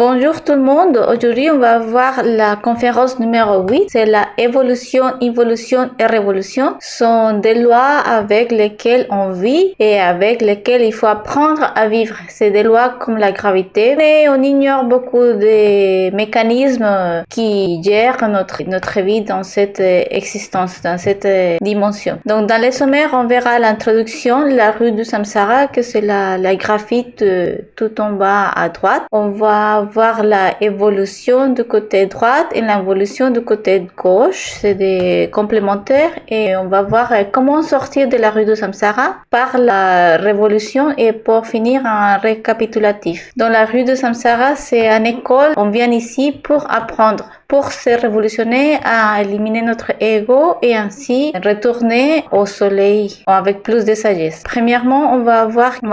Bonjour tout le monde, aujourd'hui on va voir la conférence numéro 8, c'est la évolution, involution et révolution. Ce sont des lois avec lesquelles on vit et avec lesquelles il faut apprendre à vivre. C'est des lois comme la gravité, mais on ignore beaucoup des mécanismes qui gèrent notre vie dans cette existence, dans cette dimension. Donc dans les sommaires, on verra l'introduction, la rue du Samsara, que c'est la graphite tout en bas à droite. On va voir la évolution du côté droite et l'évolution du côté gauche, c'est des complémentaires, et on va voir comment sortir de la rue du Samsara par la révolution et pour finir un récapitulatif. Dans la rue du Samsara, c'est une école, on vient ici pour apprendre, pour se révolutionner, à éliminer notre ego et ainsi retourner au soleil avec plus de sagesse. Premièrement, on va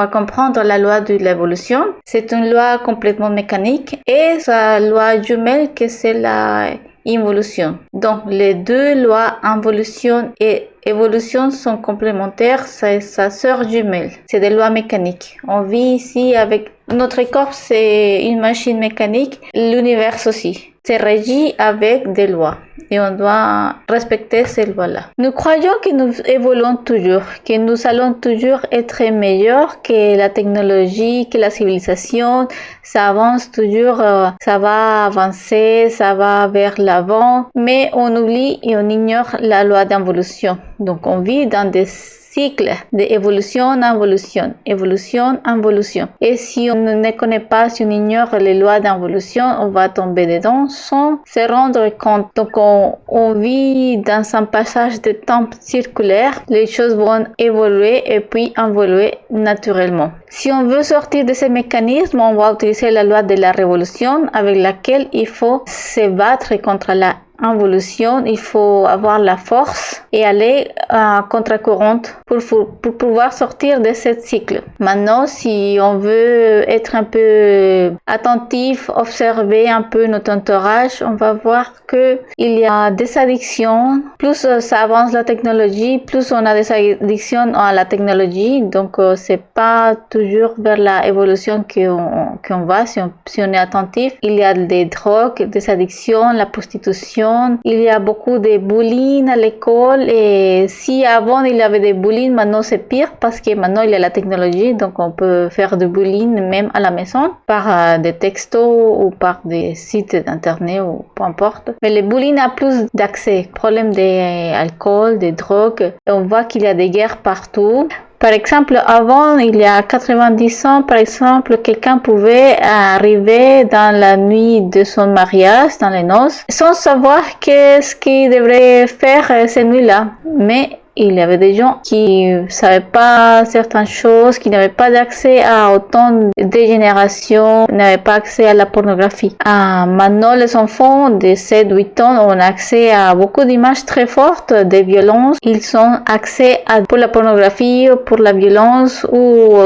comprendre la loi de l'évolution. C'est une loi complètement mécanique et sa loi jumelle que c'est la involution. Donc, les deux lois involution et évolution sont complémentaires, c'est sa sœur jumelle. C'est des lois mécaniques. On vit ici avec notre corps, c'est une machine mécanique. L'univers aussi. C'est régi avec des lois et on doit respecter ces lois-là. Nous croyons que nous évoluons toujours, que nous allons toujours être meilleurs que la technologie, que la civilisation. Ça avance toujours, ça va avancer, ça va vers l'avant, mais on oublie et on ignore la loi d'involution. Donc on vit dans des cycle d'évolution en évolution, évolution en évolution. Et si on ne connaît pas, si on ignore les lois d'involution, on va tomber dedans sans se rendre compte. Donc on vit dans un passage de temps circulaire, les choses vont évoluer et puis évoluer naturellement. Si on veut sortir de ces mécanismes, on va utiliser la loi de la révolution avec laquelle il faut se battre contre la involution, il faut avoir la force et aller à contre-courant pour pouvoir sortir de ce cycle. Maintenant, si on veut être un peu attentif, observer un peu notre entourage, on va voir que il y a des addictions. Plus ça avance la technologie, plus on a des addictions à la technologie. Donc, c'est pas toujours vers la évolution qu'on va si on est attentif. Il y a des drogues, des addictions, la prostitution. Il y a beaucoup de bullying à l'école et si avant il y avait des bullying, maintenant c'est pire parce que maintenant il y a la technologie, donc on peut faire du bullying même à la maison par des textos ou par des sites d'internet ou peu importe. Mais le bullying a plus d'accès. Problème d'alcool, des drogues. Et on voit qu'il y a des guerres partout. Par exemple, avant, il y a 90 ans, par exemple, quelqu'un pouvait arriver dans la nuit de son mariage, dans les noces, sans savoir qu'est-ce qu'il devrait faire cette nuit-là. Mais il y avait des gens qui savaient pas certaines choses, qui n'avaient pas d'accès à autant de générations, n'avaient pas accès à la pornographie. Maintenant, les enfants de 7-8 ans ont accès à beaucoup d'images très fortes de violence. Ils ont accès pour la pornographie, pour la violence ou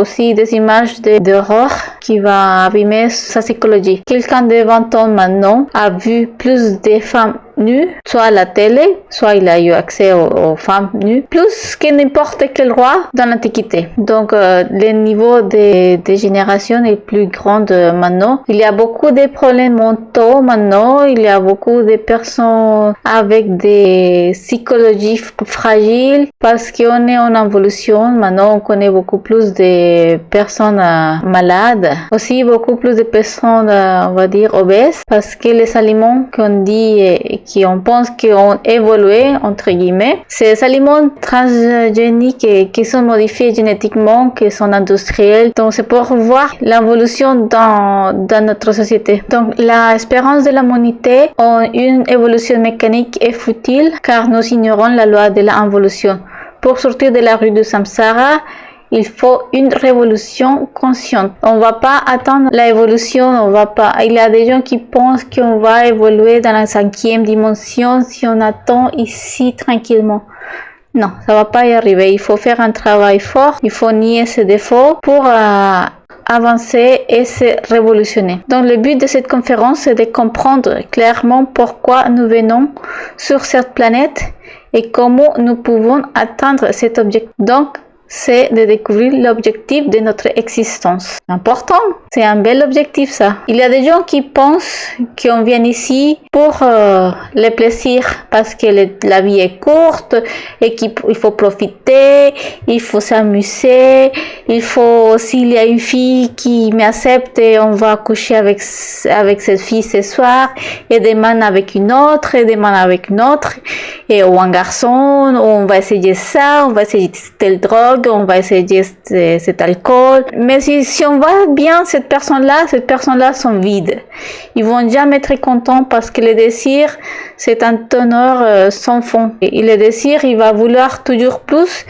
aussi des images d'horreur qui va abîmer sa psychologie. Quelqu'un de 20 ans maintenant a vu plus de femmes nues, soit à la télé, soit il a eu accès aux femmes nues, plus que n'importe quel roi dans l'Antiquité. Donc, le niveau des générations est plus grand maintenant. Il y a beaucoup de problèmes mentaux maintenant. Il y a beaucoup de personnes avec des psychologies fragiles parce qu'on est en évolution. Maintenant, on connaît beaucoup plus de personnes malades. Aussi, beaucoup plus de personnes, on va dire, obèses parce que les aliments qu'on dit et qu'on pense qu'on évolué, entre guillemets, ces aliments transgéniques qui sont modifiés génétiquement, qui sont industriels. Donc, c'est pour voir l'évolution dans notre société. Donc, l'espérance de l'humanité en une évolution mécanique est futile car nous ignorons la loi de l'évolution. Pour sortir de la rue du Samsara, il faut une révolution consciente. On va pas attendre l'évolution, il y a des gens qui pensent qu'on va évoluer dans la 5e dimension si on attend ici tranquillement. Non, ça va pas y arriver. Il faut faire un travail fort, il faut nier ses défauts pour avancer et se révolutionner. Donc le but de cette conférence, c'est de comprendre clairement pourquoi nous venons sur cette planète et comment nous pouvons atteindre cet objectif. Donc, c'est de découvrir l'objectif de notre existence. Important, c'est un bel objectif ça. Il y a des gens qui pensent qu'on vient ici pour le plaisir parce que la vie est courte et qu'il faut profiter, il faut s'amuser, il faut, s'il y a une fille qui m'accepte, on va coucher avec cette fille ce soir, et demain avec une autre, et demain avec une autre, ou un garçon, on va essayer ça, on va essayer telle drogue, on va essayer cet alcool. Mais si on va bien, cette personne-là sont vides. Ils vont jamais être contents parce que le désir, c'est un teneur sans fond. Et le désir, il va vouloir toujours plus.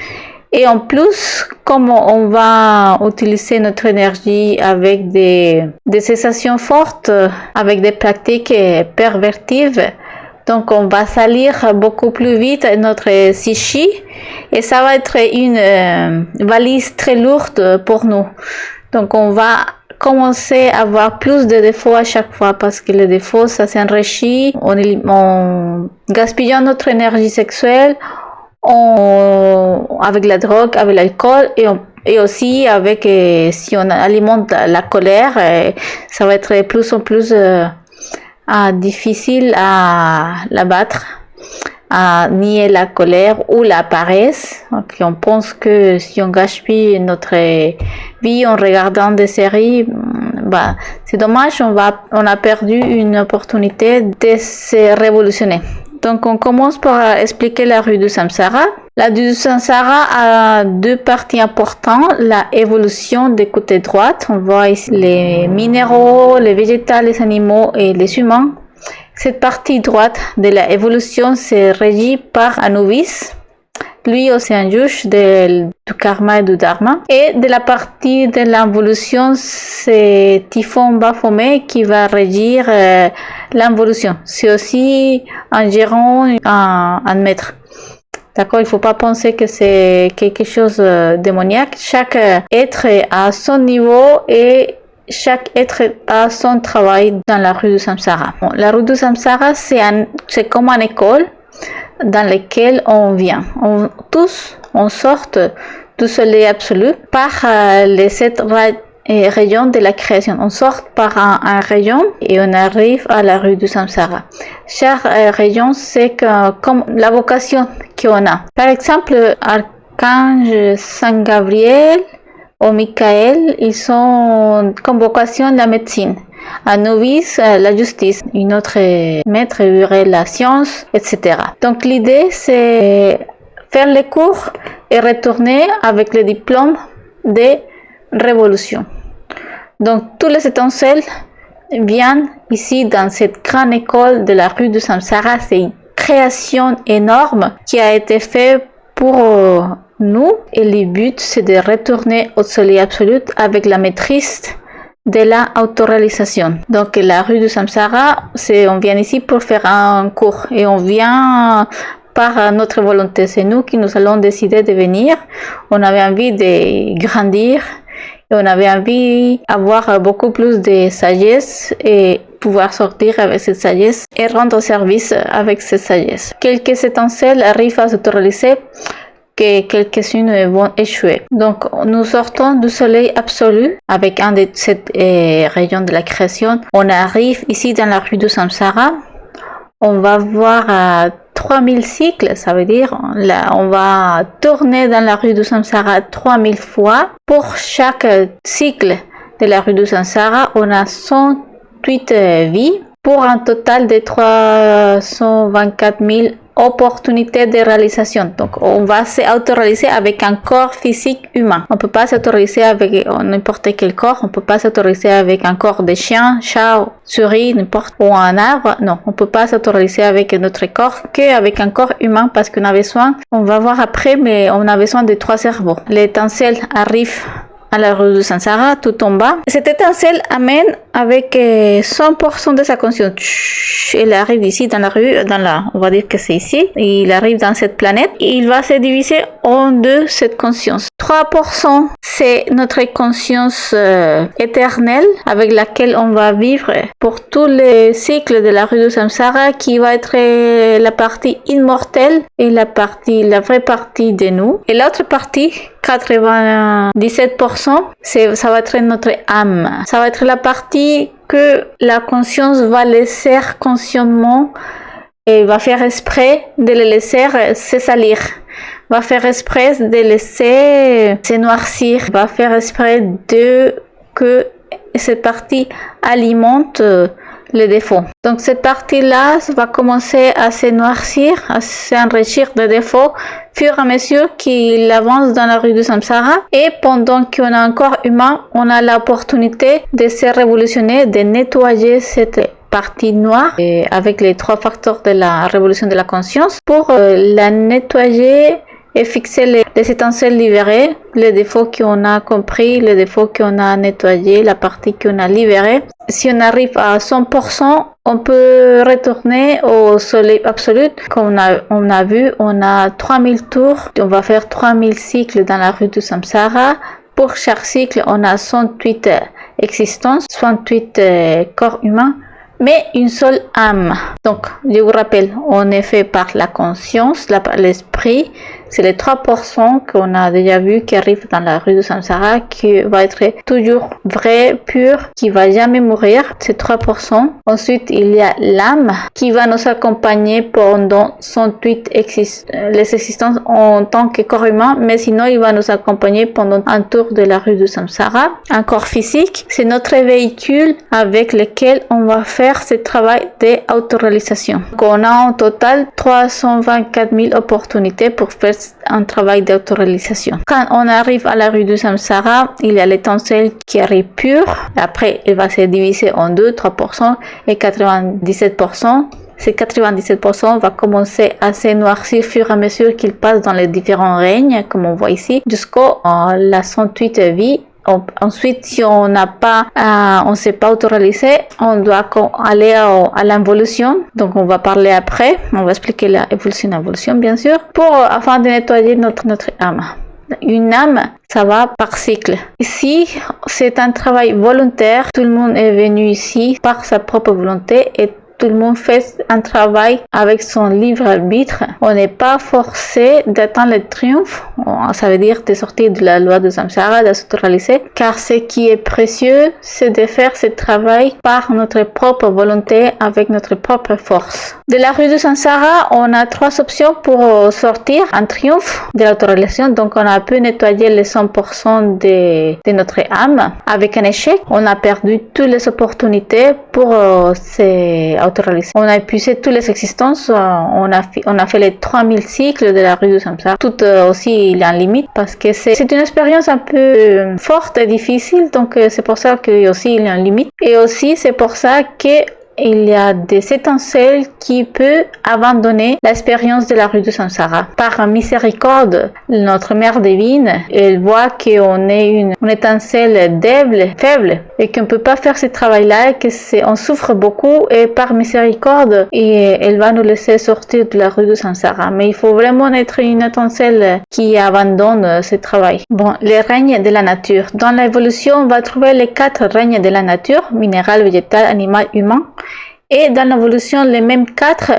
Et en plus, comme on va utiliser notre énergie avec des sensations fortes, avec des pratiques pervertives, donc on va salir beaucoup plus vite notre psyché et ça va être une valise très lourde pour nous. Donc on va commencer à avoir plus de défauts à chaque fois parce que les défauts, ça s'enrichit en gaspillant notre énergie sexuelle, avec la drogue, avec l'alcool et aussi avec si on alimente la colère, ça va être plus en plus difficile à l'abattre, à nier la colère ou la paresse. Donc, on pense que si on gaspille notre vie en regardant des séries, c'est dommage, on a perdu une opportunité de se révolutionner. Donc, on commence par expliquer la rue du Samsara. La rue du Samsara a deux parties importantes. La évolution des côtés droite. On voit ici les minéraux, les végétaux, les animaux et les humains. Cette partie droite de l'évolution se régit par Anubis. Lui, c'est un juge du karma et du dharma. Et de la partie de l'involution, c'est Typhon Baphomet qui va régir l'involution. C'est aussi un gérant, un maître. D'accord, il ne faut pas penser que c'est quelque chose de démoniaque. Chaque être a son niveau et chaque être a son travail dans la rue du Samsara. Bon, la rue du Samsara, c'est comme une école dans laquelle on vient. On sort du soleil absolu par les 7 rayons de la création. On sort par un rayon et on arrive à la rue du Samsara. Chaque rayon, c'est comme la vocation qu'on a. Par exemple, Archange Saint Gabriel ou Michael, ils sont comme vocation la médecine. Anubis, la justice, une autre maître Uriel, la science, etc. Donc l'idée, c'est faire les cours et retourner avec le diplôme de révolution. Donc tous les étincelles viennent ici dans cette grande école de la rue du Samsara. C'est une création énorme qui a été faite pour nous et le but, c'est de retourner au soleil absolu avec la maîtrise de la autoréalisation. Donc la rue du Samsara, on vient ici pour faire un cours et on vient par notre volonté. C'est nous qui nous allons décider de venir. On avait envie de grandir et on avait envie d'avoir beaucoup plus de sagesse et pouvoir sortir avec cette sagesse et rendre service avec cette sagesse. Quelques étincelles arrivent à s'autoréaliser, que quelques-unes vont échouer. Donc, nous sortons du soleil absolu avec un de ces rayons de la création. On arrive ici dans la rue du Samsara. On va voir 3000 cycles, ça veut dire on va tourner dans la rue du Samsara 3000 fois. Pour chaque cycle de la rue du Samsara, on a 108 vies pour un total de 324 000 opportunités de réalisation. Donc, on va s'autoréaliser avec un corps physique humain. On ne peut pas s'autoréaliser avec n'importe quel corps. On ne peut pas s'autoréaliser avec un corps de chien, chat, souris, n'importe, ou un arbre. Non, on ne peut pas s'autoréaliser avec notre corps qu'avec un corps humain parce qu'on a besoin, on va voir après, mais on a besoin de 3 cerveaux. L'étincelle arrive à la rue du Samsara, tout en bas. Cette étincelle amène avec 100% de sa conscience. Il arrive ici dans la rue, on va dire que c'est ici. Il arrive dans cette planète et il va se diviser en deux cette conscience. 3%, c'est notre conscience éternelle avec laquelle on va vivre pour tous les cycles de la rue de Samsara, qui va être la partie immortelle et la vraie partie de nous. Et l'autre partie, 97%, ça va être notre âme. Ça va être la partie que la conscience va laisser consciemment et va faire exprès de le laisser se salir, va faire exprès de laisser se noircir, va faire exprès que cette partie alimente les défauts. Donc cette partie-là va commencer à se noircir, à s'enrichir de défauts fur et à mesure qu'il avance dans la rue du Samsara. Et pendant qu'on est encore humain, on a l'opportunité de se révolutionner, de nettoyer cette partie noire et avec les 3 facteurs de la révolution de la conscience pour la nettoyer et fixer les étincelles libérées, les défauts qu'on a compris, les défauts qu'on a nettoyés, la partie qu'on a libérée. Si on arrive à 100%, on peut retourner au soleil absolu. Comme on a vu, on a 3000 tours. On va faire 3000 cycles dans la rue du Samsara. Pour chaque cycle, on a 108 existences, 108 corps humains, mais une seule âme. Donc, je vous rappelle, on est fait par la conscience, l'esprit. C'est les 3% qu'on a déjà vu qui arrivent dans la rue de Samsara, qui va être toujours vrai, pur, qui va jamais mourir. C'est 3%. Ensuite, il y a l'âme qui va nous accompagner pendant 108 les existences en tant que corps humain, mais sinon, il va nous accompagner pendant un tour de la rue de Samsara. Un corps physique, c'est notre véhicule avec lequel on va faire ce travail d'autoréalisation. Donc, on a en total 324 000 opportunités pour faire un travail d'autoréalisation. Quand on arrive à la rue du Samsara, il y a l'étincelle qui arrive pure. Après, elle va se diviser en 2, 3% et 97%. Ces 97% va commencer à se noircir au fur et à mesure qu'il passe dans les différents règnes, comme on voit ici, jusqu'à la 108 vie. Ensuite, si on n'a pas, on s'est pas autoréalisé, on doit aller à l'involution. Donc, on va parler après. On va expliquer l'involution, bien sûr, afin de nettoyer notre âme. Une âme, ça va par cycle. Ici, c'est un travail volontaire. Tout le monde est venu ici par sa propre volonté et tout le monde fait un travail avec son libre arbitre. On n'est pas forcé d'atteindre le triomphe. Ça veut dire de sortir de la loi de Samsara, de s'autoréaliser. Car ce qui est précieux, c'est de faire ce travail par notre propre volonté, avec notre propre force. De la rue de Samsara, on a 3 options pour sortir en triomphe de l'autoréalisation. Donc, on a pu nettoyer les 100% de notre âme. Avec un échec, on a perdu toutes les opportunités pour on a épuisé toutes les existences, on a fait les 3000 cycles de la rue de Samsara. Tout aussi, il y a une limite parce que c'est une expérience un peu forte et difficile, donc c'est pour ça que aussi il y a une limite. Et aussi c'est pour ça que il y a des étincelles qui peuvent abandonner l'expérience de la rue de Samsara. Par miséricorde, notre mère divine, elle voit qu'on est une étincelle faible et qu'on ne peut pas faire ce travail-là, on souffre beaucoup et par miséricorde, elle va nous laisser sortir de la rue de Samsara. Mais il faut vraiment être une étincelle qui abandonne ce travail. Bon, les règnes de la nature. Dans l'évolution, on va trouver les 4 règnes de la nature, minéral, végétal, animal, humain. Et dans l'évolution, les mêmes 4,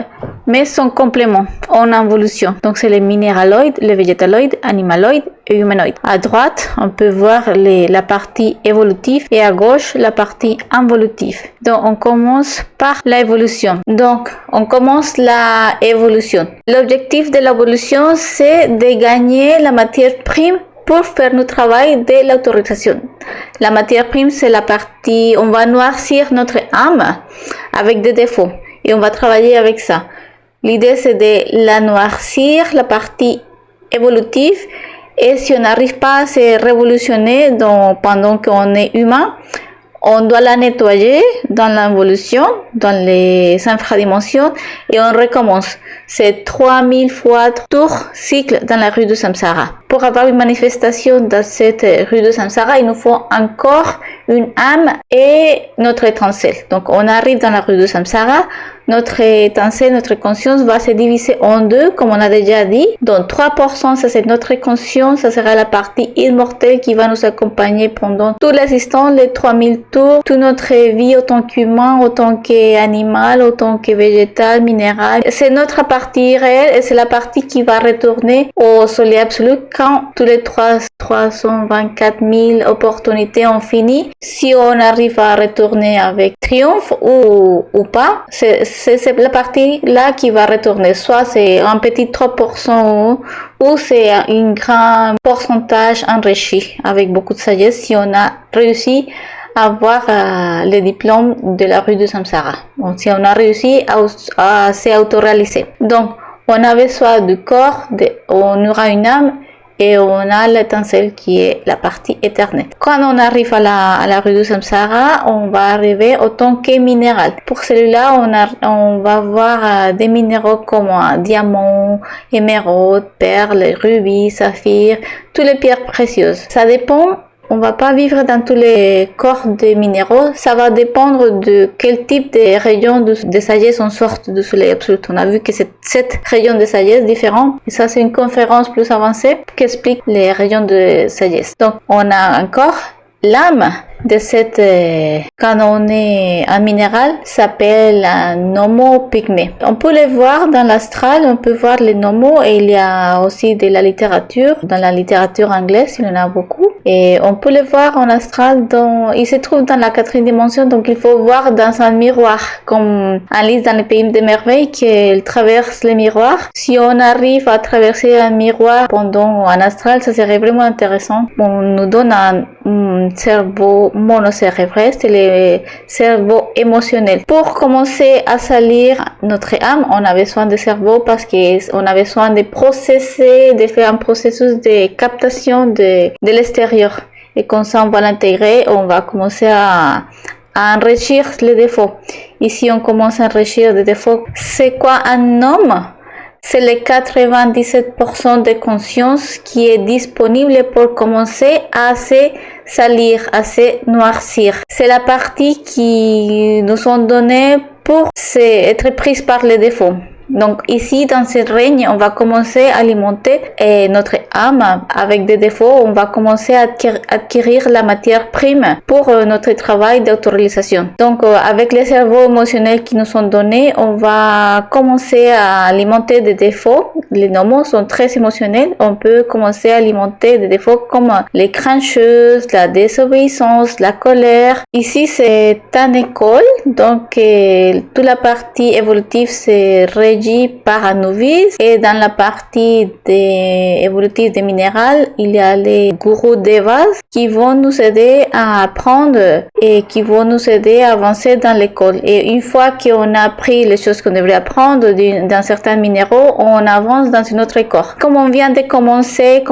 mais sont compléments en évolution. Donc, c'est les minéraloïdes, les végétaloïdes, animaloïdes et humanoïdes. À droite, on peut voir la partie évolutive et à gauche, la partie involutive. Donc, on commence par l'évolution. Donc, on commence l'évolution. L'objectif de l'évolution, c'est de gagner la matière prime pour faire notre travail de l'autorisation. La matière prime, c'est la partie, on va noircir notre âme avec des défauts et on va travailler avec ça. L'idée, c'est de la noircir, la partie évolutive, et si on n'arrive pas à se révolutionner pendant qu'on est humain, on doit la nettoyer dans l'évolution, dans les infradimensions, et on recommence. c'est 3000 fois tour cycle dans la rue de Samsara. Pour avoir une manifestation dans cette rue de Samsara, il nous faut encore une âme et notre étincelle. Donc on arrive dans la rue de Samsara, notre étincelle, notre conscience va se diviser en deux, comme on a déjà dit. Donc 3%, ça c'est notre conscience, ça sera la partie immortelle qui va nous accompagner pendant tout l'existence, les 3000 tours, toute notre vie autant qu'humain, autant qu'animal, autant que végétal, minéral. C'est notre partie réelle et c'est la partie qui va retourner au soleil absolu quand tous les 324 000 opportunités ont fini. Si on arrive à retourner avec triomphe ou pas, c'est la partie là qui va retourner. Soit c'est un petit 3% ou c'est un grand pourcentage enrichi avec beaucoup de sagesse si on a réussi à avoir le diplôme de la rue de Samsara. Donc, si on a réussi à s'auto-réaliser. Donc, on a besoin du corps, on aura une âme et on a l'étincelle qui est la partie éternelle. Quand on arrive à la rue de Samsara, on va arriver au tant que minéral. Pour celui-là, on va voir des minéraux comme diamant, émeraude, perles, rubis, saphir, toutes les pierres précieuses. Ça dépend. On va pas vivre dans tous les corps des minéraux. Ça va dépendre de quel type de rayon de sagesse on sort du soleil absolu. On a vu que c'est 7 rayons de sagesse différents. Et ça, c'est une conférence plus avancée qui explique les rayons de sagesse. Donc, on a encore l'âme de cette, quand on est un minéral, s'appelle un nomo pygmée. On peut les voir dans l'astral, on peut voir les nomos et il y a aussi de la littérature, dans la littérature anglaise, il y en a beaucoup. Et on peut les voir en astral, il se trouve dans la 4e dimension, donc il faut voir dans un miroir, comme Alice dans le pays des merveilles, qu'elle traverse le miroir. Si on arrive à traverser un miroir pendant un astral, ça serait vraiment intéressant. On nous donne un cerveau monocérébral, c'est le cerveau émotionnel. Pour commencer à salir notre âme, on a besoin de cerveau parce qu'on a besoin de processer, de faire un processus de captation de l'extérieur. Et quand ça, on va l'intégrer, on va commencer à enrichir les défauts. Ici, on commence à enrichir des défauts. C'est quoi un homme? C'est les 97% de conscience qui est disponible pour commencer à se salir, à se noircir. C'est la partie qui nous sont données pour être prise par les défauts. Donc ici, dans ce règne, on va commencer à alimenter notre âme avec des défauts. On va commencer à acquérir la matière prime pour notre travail d'autoréalisation. Donc avec les cerveaux émotionnels qui nous sont donnés, on va commencer à alimenter des défauts. Les nomos sont très émotionnels. On peut commencer à alimenter des défauts comme les cruncheuses, la désobéissance, la colère. Ici, c'est une école. Donc toute la partie évolutive, c'est régi par un novice, et dans la partie évolutive des minérales, il y a les gourous devas qui vont nous aider à apprendre et qui vont nous aider à avancer dans l'école. Et une fois qu'on a appris les choses qu'on devrait apprendre dans certains minéraux, on avance dans une autre corps. Comme on vient de commencer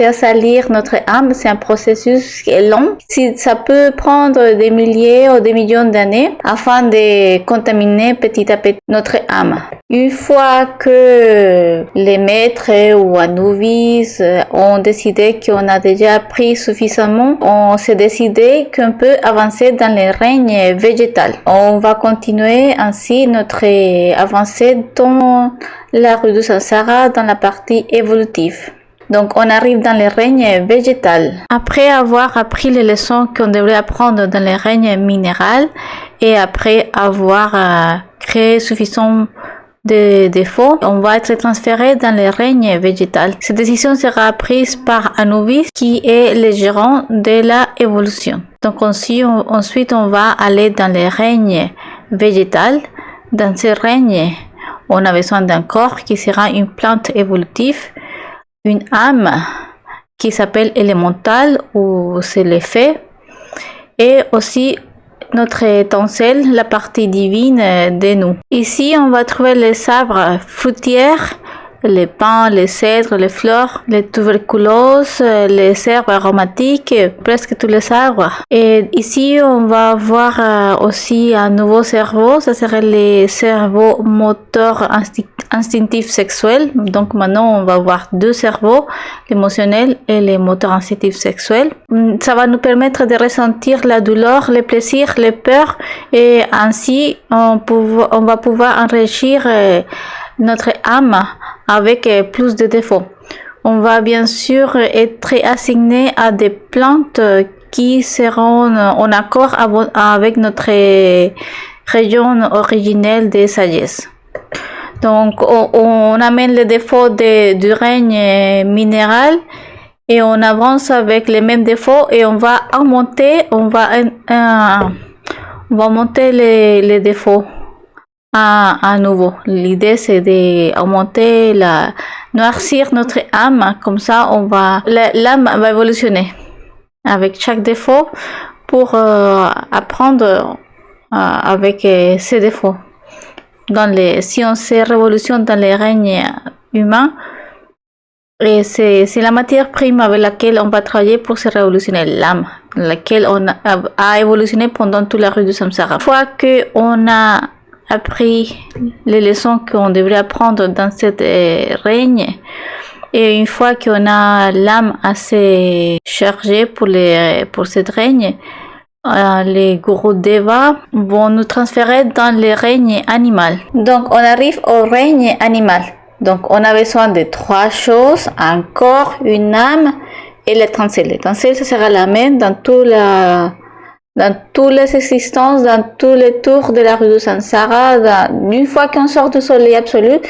à salir notre âme, c'est un processus qui est long. Ça peut prendre des milliers ou des millions d'années afin de contaminer petit à petit notre âme. Une fois que les maîtres ou un novice ont décidé qu'on a déjà appris suffisamment, on s'est décidé qu'on peut avancer dans le règne végétal. On va continuer ainsi notre avancée dans la rue de Samsara, dans la partie évolutive. Donc, on arrive dans le règne végétal. Après avoir appris les leçons qu'on devrait apprendre dans le règne minéral et après avoir créé suffisamment de défauts, on va être transféré dans le règne végétal. Cette décision sera prise par un novice qui est le gérant de la évolution. Donc ensuite, on va aller dans le règne végétal. Dans ce règne, on a besoin d'un corps qui sera une plante évolutive, une âme qui s'appelle élémentale ou c'est l'effet, et aussi notre étincelle, la partie divine de nous. Ici, on va trouver les arbres fruitières, les pins, les cèdres, les fleurs, les tuberculoses, les herbes aromatiques, presque tous les arbres. Et ici, on va voir aussi un nouveau cerveau, ça serait le cerveau moteur instinctif sexuel. Donc maintenant, on va voir deux cerveaux, l'émotionnel et le moteur instinctif sexuel. Ça va nous permettre de ressentir la douleur, les plaisirs, les peurs, et ainsi, on va pouvoir enrichir notre âme avec plus de défauts. On va bien sûr être assigné à des plantes qui seront en accord avec notre région originelle de sagesse. Donc, on amène les défauts du règne minéral et on avance avec les mêmes défauts et on va monter les défauts à nouveau. L'idée, c'est d'augmenter noircir notre âme. Comme ça, l'âme va évolutionner avec chaque défaut pour apprendre avec ses défauts. Si on se révolutionne dans les règnes humains, et c'est la matière prime avec laquelle on va travailler pour se révolutionner, l'âme, laquelle on a évolutionné pendant toute la rue du samsara. Une fois qu'on a appris les leçons qu'on devrait apprendre dans cette règne, et une fois qu'on a l'âme assez chargée pour cette règne, les gourous Deva vont nous transférer dans le règne animal. Donc on arrive au règne animal. Donc on a besoin de trois choses: un corps, une âme et l'étincelle. L'étincelle, ce sera la même dans toutes les existences, dans tous les tours de la rue du Samsara. Une fois qu'on sort du soleil absolu,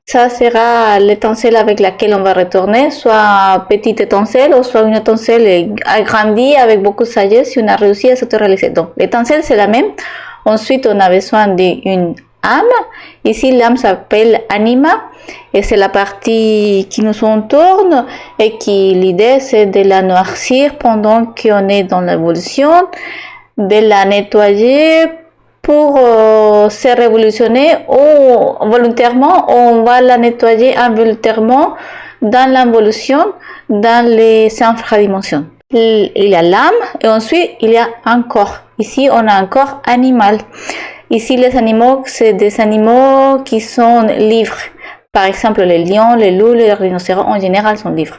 ça sera l'étincelle avec laquelle on va retourner, soit petite étincelle ou soit une étincelle agrandie avec beaucoup de sagesse si on a réussi à s'auto-réaliser. Donc l'étincelle, c'est la même. Ensuite, on a besoin d'une âme. Ici, l'âme s'appelle anima et c'est la partie qui nous entoure et l'idée, c'est de la noircir pendant qu'on est dans l'évolution, de la nettoyer pour se révolutionner, ou volontairement, on va la nettoyer involontairement dans l'involution, dans les infradimensions. Il y a l'âme et ensuite il y a un corps. Ici, on a un corps animal. Ici, les animaux, c'est des animaux qui sont libres. Par exemple, les lions, les loups, les rhinocéros en général sont libres.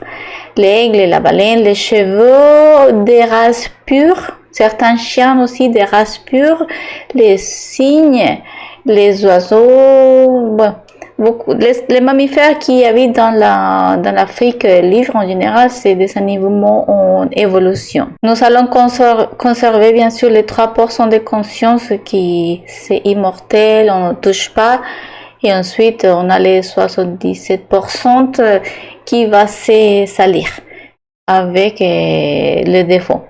L'aigle, la baleine, les chevaux des races pures. Certains chiens aussi des races pures, les cygnes, les oiseaux, les mammifères qui habitent dans l'Afrique libre en général, c'est des animaux en évolution. Nous allons conserver bien sûr les 3% de conscience qui c'est immortel, on ne touche pas. Et ensuite, on a les 77% qui va se salir avec les défauts.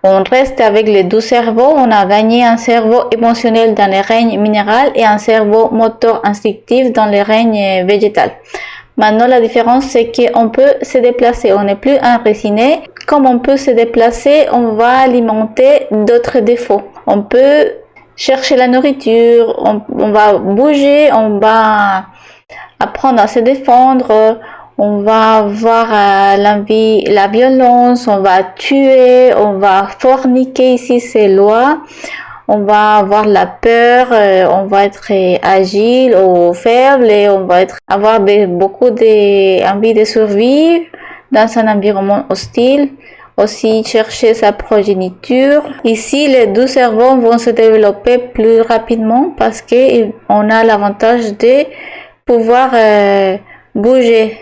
On reste avec les deux cerveaux. On a gagné un cerveau émotionnel dans le règne minéral et un cerveau moteur instinctif dans le règne végétal. Maintenant, la différence, c'est qu'on peut se déplacer. On n'est plus enraciné. Comme on peut se déplacer, on va alimenter d'autres défauts. On peut chercher la nourriture, on va bouger, on va apprendre à se défendre. On va avoir l'envie, la violence, on va tuer, on va forniquer, ici c'est loi, on va avoir la peur, on va être agile ou faible et on va avoir beaucoup d'envie de survivre dans un environnement hostile. Aussi chercher sa progéniture. Ici, les deux cerveaux vont se développer plus rapidement parce qu'on a l'avantage de pouvoir bouger.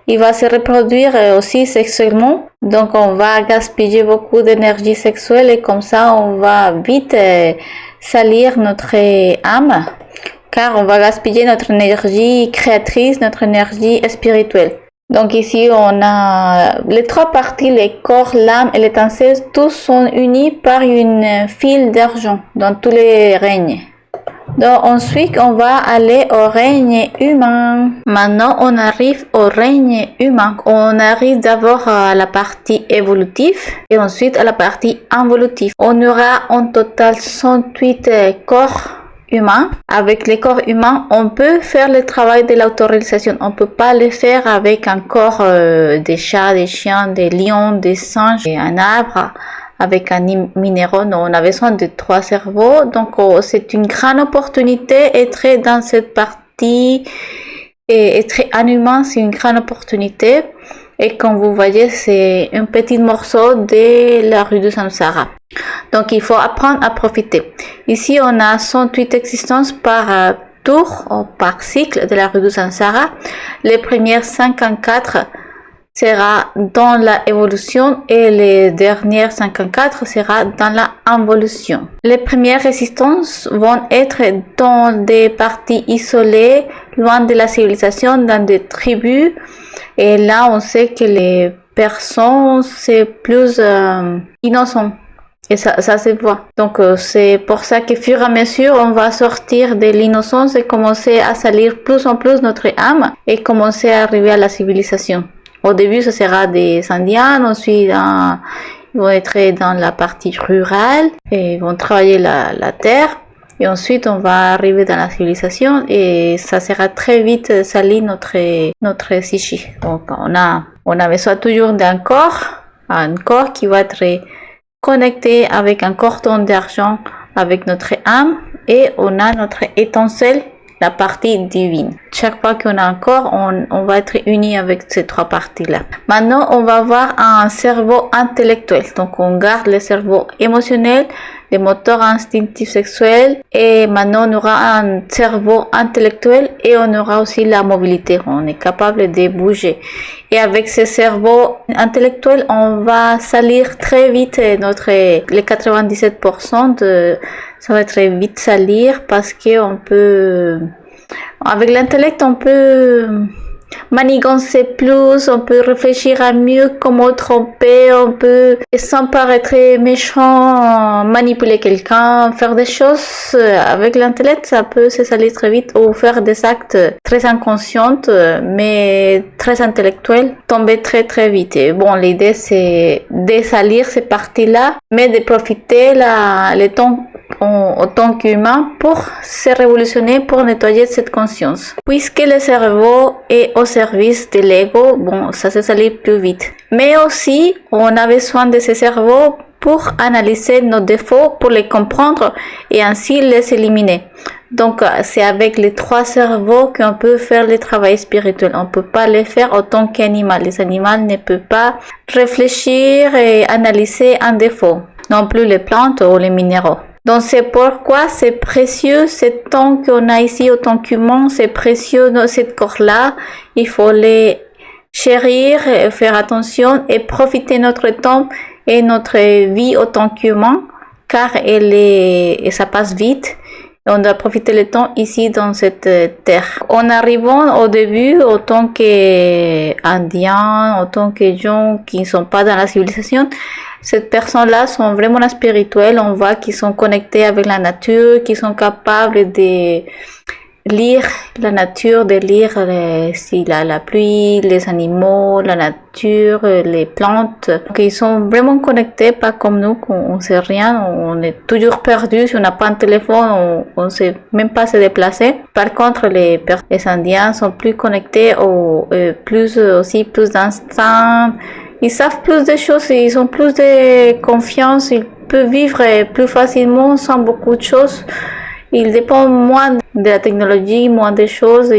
Il va se reproduire aussi sexuellement, donc on va gaspiller beaucoup d'énergie sexuelle et comme ça on va vite salir notre âme, car on va gaspiller notre énergie créatrice, notre énergie spirituelle. Donc ici on a les trois parties, le corps, l'âme et l'étincelle, tous sont unis par une fil d'argent dans tous les règnes. Donc ensuite, on va aller au règne humain. Maintenant, on arrive au règne humain. On arrive d'abord à la partie évolutive et ensuite à la partie involutive. On aura en total 108 corps humain. Avec les corps humains, on peut faire le travail de l'autoréalisation. On peut pas le faire avec un corps des chats, des chiens, des lions, des singes, et un arbre. Avec un minéraux, on a besoin de 3 cerveaux. Donc, c'est une grande opportunité. Être dans cette partie et être un humain, c'est une grande opportunité. Et comme vous voyez, c'est un petit morceau de la rue de Samsara. Donc, il faut apprendre à profiter. Ici, on a 108 existences par tour ou par cycle de la rue de Samsara. Les premières 54 sera dans la évolution et les dernières 54 sera dans la involution. Les premières résistances vont être dans des parties isolées, loin de la civilisation, dans des tribus. Et là, on sait que les personnes, c'est plus innocent. Et ça se voit. Donc, c'est pour ça que, fur et à mesure, on va sortir de l'innocence et commencer à salir plus en plus notre âme et commencer à arriver à la civilisation. Au début, ce sera des Indiens, ensuite ils vont être dans la partie rurale et ils vont travailler la terre. Et ensuite, on va arriver dans la civilisation et ça sera très vite sali notre psyché. Donc, on a besoin toujours d'un corps, un corps qui va être connecté avec un cordon d'argent avec notre âme et on a notre étincelle, la partie divine. Chaque fois qu'on a un corps, on va être uni avec ces 3 parties-là. Maintenant, on va avoir un cerveau intellectuel. Donc, on garde le cerveau émotionnel, les moteurs instinctifs sexuels et maintenant, on aura un cerveau intellectuel et on aura aussi la mobilité. On est capable de bouger. Et avec ce cerveau intellectuel, on va salir très vite les 97% ça va être vite salir parce qu'on peut, avec l'intellect, on peut manigancer plus, on peut réfléchir à mieux comment tromper, on peut, sans paraître méchant, manipuler quelqu'un, faire des choses avec l'intellect, ça peut se salir très vite ou faire des actes très inconscients, mais très intellectuels, tomber très très vite. Et bon, l'idée c'est de salir ces parties-là, mais de profiter le temps en tant qu'humain pour se révolutionner, pour nettoyer cette conscience. Puisque le cerveau est au service de l'ego, bon, ça se salit plus vite. Mais aussi, on a besoin de ce cerveau pour analyser nos défauts, pour les comprendre et ainsi les éliminer. Donc, c'est avec les 3 cerveaux qu'on peut faire le travail spirituel. On ne peut pas le faire en tant qu'animal. Les animaux ne peuvent pas réfléchir et analyser un défaut. Non plus les plantes ou les minéraux. Donc, c'est pourquoi c'est précieux ce temps qu'on a ici en tant qu'humain, c'est précieux dans ce corps-là. Il faut les chérir, faire attention et profiter de notre temps et notre vie en tant qu'humain, car ça passe vite. On doit profiter le temps ici dans cette terre. En arrivant au début, en tant qu'Indiens, en tant que gens qui ne sont pas dans la civilisation, ces personnes-là sont vraiment spirituelles. On voit qu'ils sont connectés avec la nature, qu'ils sont capables de lire la nature, de lire la pluie, les animaux, la nature, les plantes. Donc, ils sont vraiment connectés, pas comme nous, qu'on ne sait rien, on est toujours perdu. Si on n'a pas un téléphone, on ne sait même pas se déplacer. Par contre, les Indiens sont plus connectés, plus d'instinct. Ils savent plus de choses, ils ont plus de confiance, ils peuvent vivre plus facilement sans beaucoup de choses. Ils dépendent moins de la technologie, moins des choses.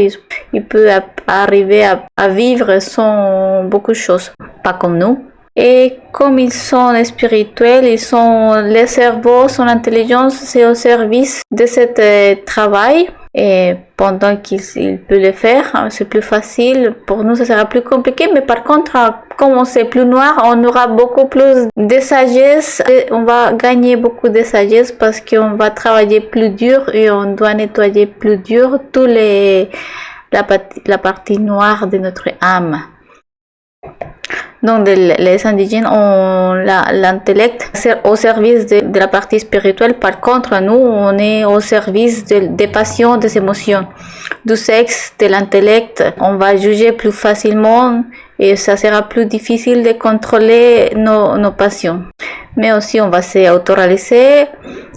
Ils peuvent arriver à vivre sans beaucoup de choses, pas comme nous. Et comme ils sont spirituels, les cerveaux, son intelligence, c'est au service de ce travail. Et pendant qu'il peut le faire, c'est plus facile. Pour nous, ça sera plus compliqué. Mais par contre, comme c'est plus noir, on aura beaucoup plus de sagesse. Et on va gagner beaucoup de sagesse parce qu'on va travailler plus dur et on doit nettoyer plus dur la partie noire de notre âme. Donc, les indigènes ont l'intellect au service de la partie spirituelle. Par contre, nous, on est au service des passions, des émotions, du sexe, de l'intellect. On va juger plus facilement et ça sera plus difficile de contrôler nos passions. mais aussi on va s'auto-réaliser.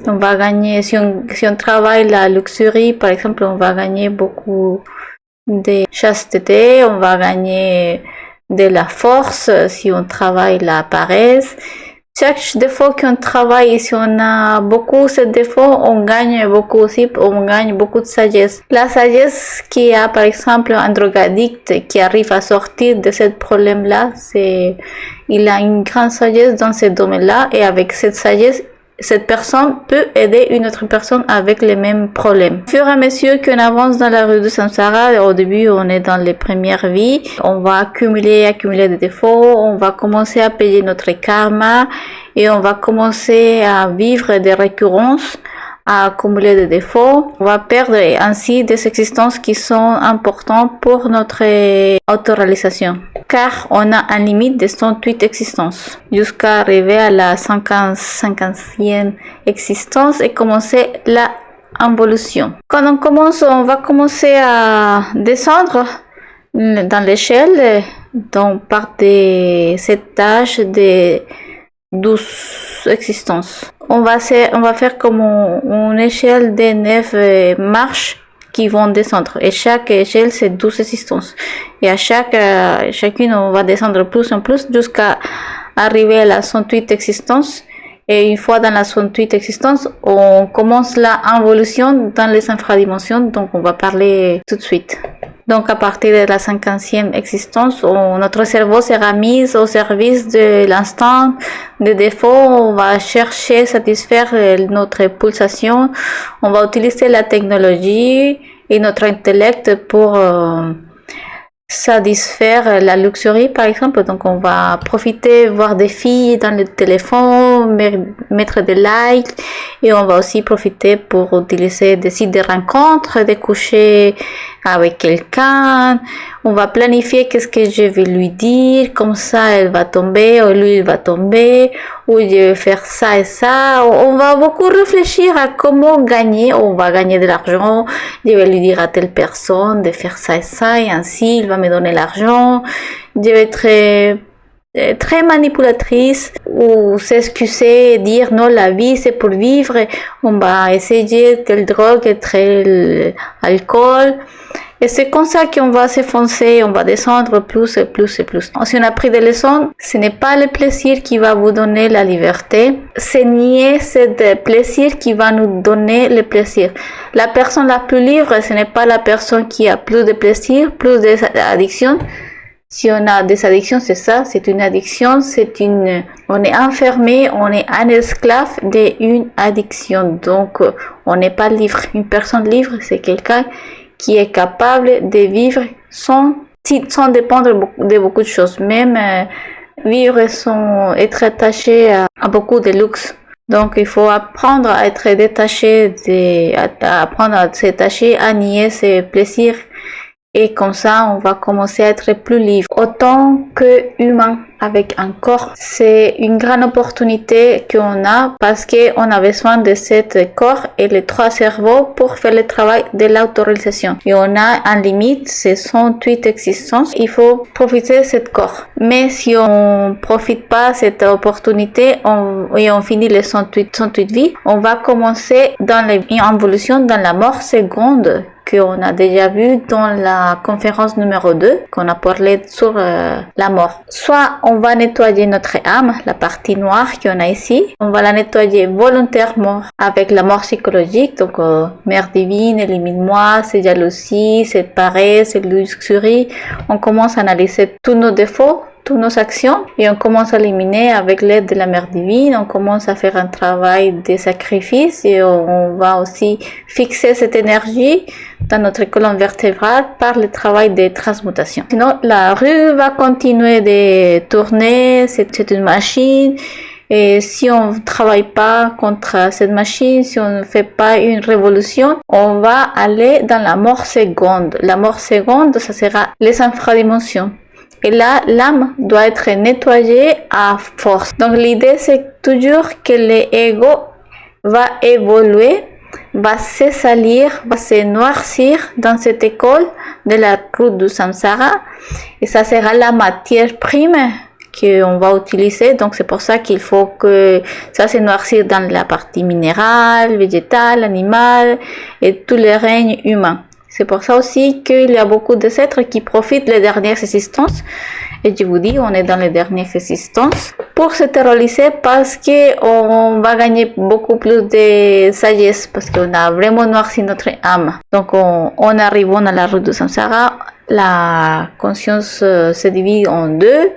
On va gagner, si on travaille la luxurie, par exemple, on va gagner beaucoup de chasteté, on va gagner de la force si on travaille la paresse. Chaque défaut qu'on travaille, et si on a beaucoup de défauts, on gagne beaucoup aussi, on gagne beaucoup de sagesse. La sagesse qui a, par exemple, un drogadicte qui arrive à sortir de ce problème-là, il a une grande sagesse dans ce domaine-là, et avec cette sagesse, cette personne peut aider une autre personne avec les mêmes problèmes. Au fur et à mesure qu'on avance dans la rue de Samsara, au début on est dans les premières vies, on va accumuler des défauts, on va commencer à payer notre karma et on va commencer à vivre des récurrences, à accumuler des défauts. On va perdre ainsi des existences qui sont importantes pour notre autoréalisation. Car on a un limite de 108 existences jusqu'à arriver à la 50e existence et commencer la évolution. Quand on va commencer à descendre dans l'échelle, donc par cette tâche de 12 existences. On va faire comme une échelle de 9 marches qui vont descendre. Et chaque échelle, c'est 12 existences. Et à chacune, on va descendre plus en plus jusqu'à arriver à la 108 existence. Et une fois dans la 108 existence, on commence la évolution dans les infradimensions. Donc, on va parler tout de suite. Donc, à partir de la 50e existence, notre cerveau sera mis au service de l'instant des défauts. On va chercher, satisfaire notre pulsation. On va utiliser la technologie et notre intellect pour satisfaire la luxurie, par exemple. Donc, on va profiter, voir des filles dans le téléphone, mettre des likes, et on va aussi profiter pour utiliser des sites de rencontres, de coucher avec quelqu'un. On va planifier qu'est-ce que je vais lui dire, comme ça elle va tomber, ou lui il va tomber, ou je vais faire ça et ça. On va beaucoup réfléchir à comment gagner. On va gagner de l'argent, je vais lui dire à telle personne de faire ça et ça, et ainsi il va me donner l'argent. Je vais être très manipulatrice, ou s'excuser et dire non, la vie c'est pour vivre, on va essayer telle drogue, tel alcool, et c'est comme ça qu'on va s'effoncer, on va descendre plus et plus et plus. Si on a pris des leçons, ce n'est pas le plaisir qui va vous donner la liberté, c'est nier ce plaisir qui va nous donner le plaisir. La personne la plus libre, ce n'est pas la personne qui a plus de plaisir, plus d'addiction. Si on a des addictions, c'est ça, c'est une addiction, on est enfermé, on est un esclave d'une addiction. Donc, on n'est pas libre. Une personne libre, c'est quelqu'un qui est capable de vivre sans dépendre de beaucoup de choses. Même vivre sans être attaché à beaucoup de luxe. Donc, il faut apprendre à être détaché, apprendre à se détacher, à nier ses plaisirs. Et comme ça, on va commencer à être plus libre. Autant que humain avec un corps, c'est une grande opportunité qu'on a parce qu'on a besoin de ce corps et les 3 cerveaux pour faire le travail de l'autoréalisation. Et on a un limite, c'est 108 existences. Il faut profiter de ce corps. Mais si on profite pas de cette opportunité et on finit les 108 vies, on va commencer dans une évolution dans la mort seconde, qu'on a déjà vu dans la conférence numéro 2, qu'on a parlé sur la mort. Soit on va nettoyer notre âme, la partie noire qu'on a ici, on va la nettoyer volontairement avec la mort psychologique, donc Mère divine, élimine-moi, c'est jalousie, c'est paresse, c'est luxurie. On commence à analyser tous nos défauts, toutes nos actions, et on commence à éliminer avec l'aide de la Mère divine. On commence à faire un travail de sacrifice et on va aussi fixer cette énergie dans notre colonne vertébrale par le travail de transmutation. Sinon, la rue va continuer de tourner, c'est une machine. Et si on ne travaille pas contre cette machine, si on ne fait pas une révolution, on va aller dans la mort seconde. La mort seconde, ça sera les infradimensions. Et là, l'âme doit être nettoyée à force. Donc l'idée, c'est toujours que l'ego va évoluer, va se salir, va se noircir dans cette école de la route du samsara. Et ça sera la matière prime qu'on va utiliser. Donc c'est pour ça qu'il faut que ça se noircisse dans la partie minérale, végétale, animale et tous les règnes humains. C'est pour ça aussi qu'il y a beaucoup de êtres qui profitent des dernières existences. Et je vous dis, on est dans les dernières existences pour se terroriser parce qu'on va gagner beaucoup plus de sagesse parce qu'on a vraiment noirci notre âme. Donc, on arrive dans la route de Samsara. La conscience se divise en deux.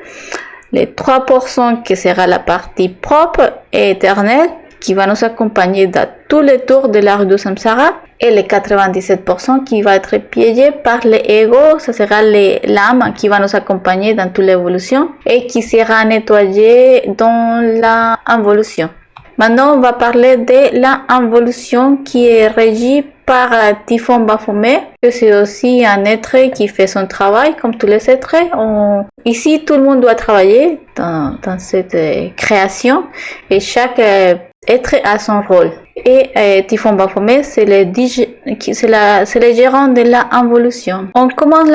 Les 3% qui sera la partie propre et éternelle qui va nous accompagner dans tous les tours de la route de Samsara. Et les 97% qui va être piégé par l'ego, ça sera l'âme qui va nous accompagner dans toute l'évolution et qui sera nettoyée dans l'involution. Maintenant, on va parler de l'involution qui est régie par Typhon Baphomet, que c'est aussi un être qui fait son travail comme tous les êtres. Ici, tout le monde doit travailler dans cette création et chaque être a son rôle. Et Typhon Baphomet, c'est le gérant de l'involution. On commence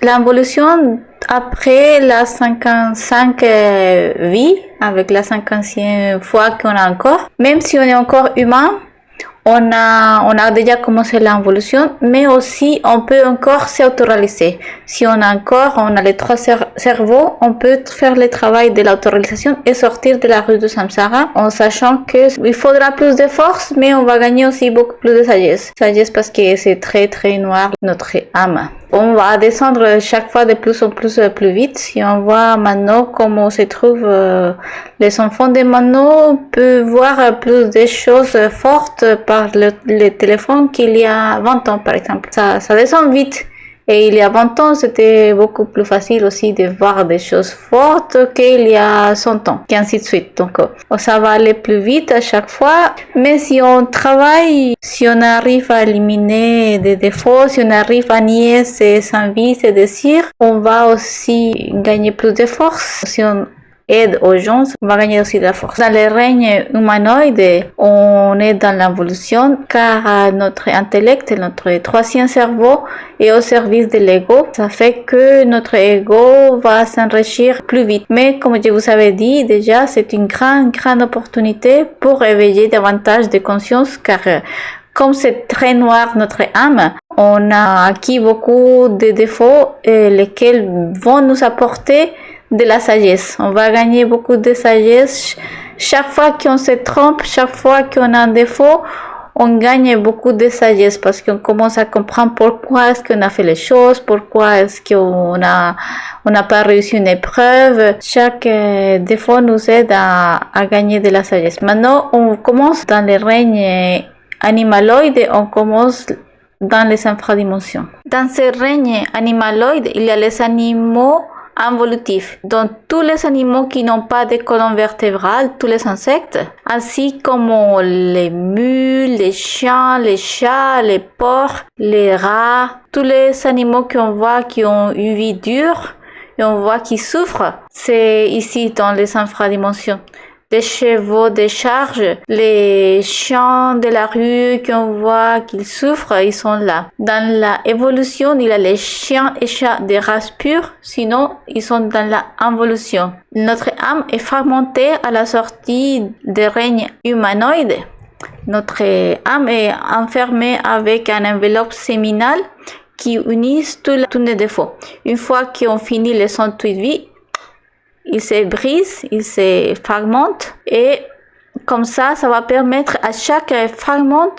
l'involution après la 55 vie, avec la 50e fois qu'on a encore. Même si on est encore humain, on a déjà commencé l'involution, mais aussi on peut encore s'autoraliser. Si on a les 3 cerveaux, on peut faire le travail de l'autoralisation et sortir de la rue de Samsara en sachant qu'il faudra plus de force, mais on va gagner aussi beaucoup plus de sagesse. Sagesse parce que c'est très très noir notre âme. On va descendre chaque fois de plus en plus vite. Si on voit maintenant comment se trouvent les enfants de maintenant, on peut voir plus de choses fortes par le téléphone qu'il y a 20 ans par exemple. Ça descend vite. Et il y a 20 ans, c'était beaucoup plus facile aussi de voir des choses fortes qu'il y a 100 ans, et ainsi de suite. Donc, ça va aller plus vite à chaque fois. Mais si on travaille, si on arrive à éliminer des défauts, si on arrive à nier ses envies, ses désirs, on va aussi gagner plus de force. Si on aide aux gens, on va gagner aussi de la force. Dans les règnes humanoïdes, on est dans l'évolution car notre intellect, notre 3e cerveau est au service de l'ego. Ça fait que notre ego va s'enrichir plus vite. Mais comme je vous avais dit déjà, c'est une grande opportunité pour éveiller davantage de conscience car comme c'est très noir notre âme, on a acquis beaucoup de défauts lesquels vont nous apporter de la sagesse. On va gagner beaucoup de sagesse. Chaque fois qu'on se trompe, chaque fois qu'on a un défaut, on gagne beaucoup de sagesse parce qu'on commence à comprendre pourquoi est-ce qu'on a fait les choses, pourquoi est-ce qu'on n'a pas réussi une épreuve. Chaque défaut nous aide à gagner de la sagesse. Maintenant, on commence dans les règnes animaloïdes, on commence dans les infradimensions. Dans ces règnes animaloïdes, il y a les animaux involutifs, donc tous les animaux qui n'ont pas de colonne vertébrale, tous les insectes, ainsi comme les mules, les chiens, les chats, les porcs, les rats, tous les animaux qu'on voit qui ont une vie dure et on voit qu'ils souffrent, c'est ici dans les infradimensions. Les chevaux de charge, les chiens de la rue qu'on voit qu'ils souffrent, ils sont là. Dans l'évolution, il y a les chiens et chats de race pure, sinon ils sont dans la involution. Notre âme est fragmentée à la sortie des règnes humanoïdes. Notre âme est enfermée avec un enveloppe séminale qui unit tous les défauts. Une fois qu'on finit les 108 vies, il se brise, il se fragmente et comme ça va permettre à chaque fragment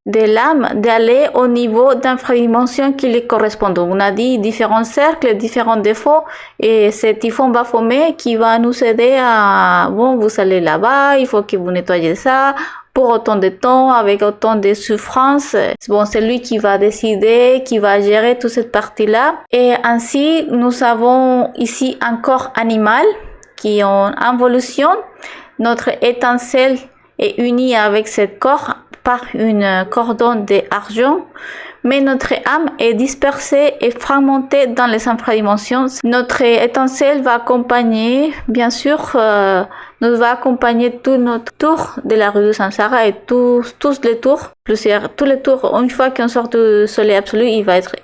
de l'âme d'aller au niveau d'infradimension qui lui correspond. On a dit différents cercles, différents défauts et c'est Typhon Baphomet qui va nous aider à, bon, vous allez là-bas, il faut que vous nettoyez ça, pour autant de temps, avec autant de souffrance. Bon, c'est lui qui va décider, qui va gérer toute cette partie-là. Et ainsi, nous avons ici un corps animal qui est en involution. Notre étincelle est unie avec ce corps par une cordon d'argent. Mais notre âme est dispersée et fragmentée dans les infradimensions. Notre étincelle va accompagner, bien sûr, nous va accompagner tout notre tour de la rue de Samsara et tous les tours, tous les tours. Une fois qu'on sort du soleil absolu,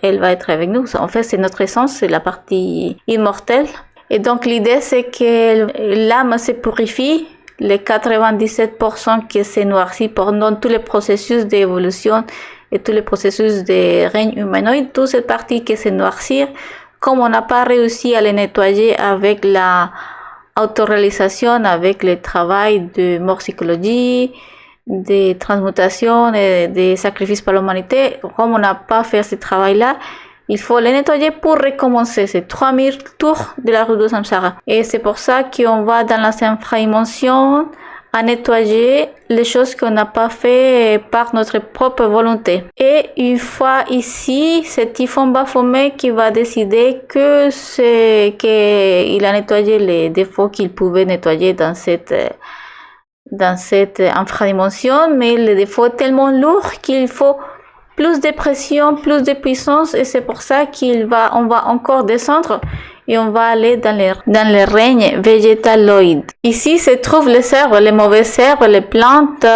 elle va être avec nous. En fait, c'est notre essence, c'est la partie immortelle. Et donc l'idée c'est que l'âme se purifie, les 97% qui se noircit pendant tous les processus d'évolution et tous les processus de règne humanoïde, toute cette partie qui se noircit, comme on n'a pas réussi à les nettoyer avec la autoréalisation, avec le travail de morphologie, des transmutations et des sacrifices par l'humanité, comme on n'a pas fait ce travail-là, il faut les nettoyer pour recommencer. C'est 3000 tours de la roue de Samsara. Et c'est pour ça qu'on va dans la infradimension à nettoyer les choses qu'on n'a pas fait par notre propre volonté. Et une fois ici, c'est Typhon Baphomet qui va décider qu'il a nettoyé les défauts qu'il pouvait nettoyer dans cette infradimension, mais le défaut est tellement lourd qu'il faut plus de pression, plus de puissance, et c'est pour ça on va encore descendre et on va aller dans le règne végétaloïde. Ici se trouvent les herbes, les mauvaises herbes, les plantes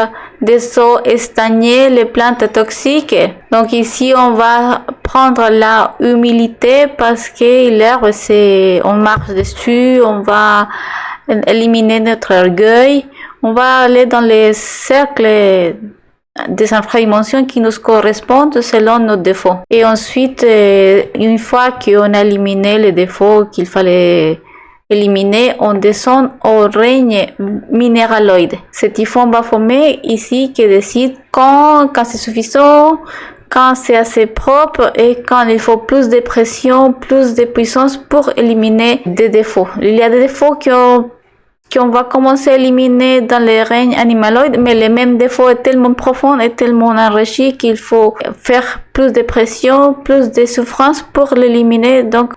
des eaux estagnées, les plantes toxiques. Donc ici on va prendre la humilité parce que l'herbe on marche dessus, on va éliminer notre orgueil, on va aller dans les cercles des infradimensions qui nous correspondent selon nos défauts. Et ensuite, une fois qu'on a éliminé les défauts qu'il fallait éliminer, on descend au règne minéraloïde. C'est Typhon Baphomet ici qui décide quand c'est suffisant, quand c'est assez propre et quand il faut plus de pression, plus de puissance pour éliminer des défauts. Il y a des défauts qu'on va commencer à éliminer dans les règnes animaloïdes, mais le même défaut est tellement profond et tellement enrichi qu'il faut faire plus de pression, plus de souffrance pour l'éliminer. Donc,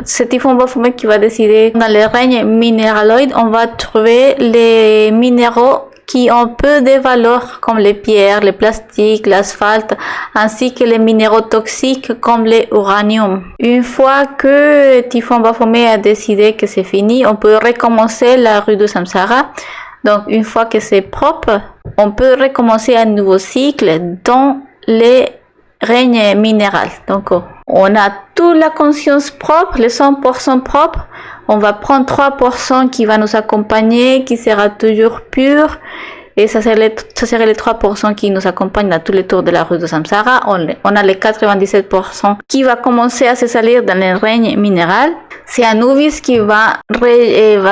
c'est Typhon Baphomet qui va décider. Dans les règnes minéraloïdes, on va trouver les minéraux qui ont peu de valeur, comme les pierres, les plastiques, l'asphalte, ainsi que les minéraux toxiques comme l'uranium. Une fois que Typhon Baphomet a décidé que c'est fini, on peut recommencer la rue de Samsara. Donc, une fois que c'est propre, on peut recommencer un nouveau cycle dans les règnes minéraux. Donc, on a toute la conscience propre, les 100% propre. On va prendre 3% qui va nous accompagner, qui sera toujours pur. Et ça serait les 3% qui nous accompagnent à tous les tours de la rue de Samsara. On a les 97% qui va commencer à se salir dans le règne minéral. C'est Anubis qui va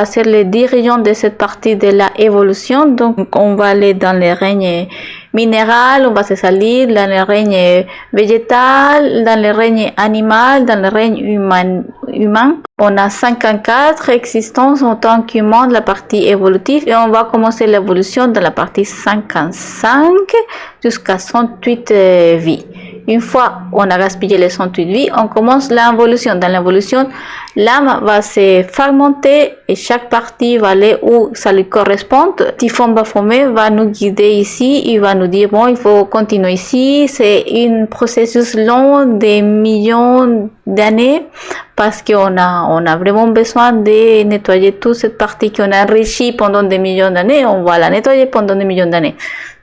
ser le dirigeant de cette partie de la évolution. Donc, on va aller dans le règne minéral, on va se salir dans le règne végétal, dans le règne animal, dans le règne humain. On a 54 existences en tant qu'humain de la partie évolutive et on va commencer l'évolution dans la partie 55 jusqu'à 108 vies. Une fois on a gaspillé les 108 vies, on commence l'évolution. Dans l'évolution, l'âme va se fragmenter et chaque partie va aller où ça lui correspond. Typhon Baphomet va nous guider ici, il va nous dire bon, il faut continuer ici. C'est un processus long des millions d'années parce qu'on a vraiment besoin de nettoyer toute cette partie qu'on a enrichie pendant des millions d'années. On va la nettoyer pendant des millions d'années.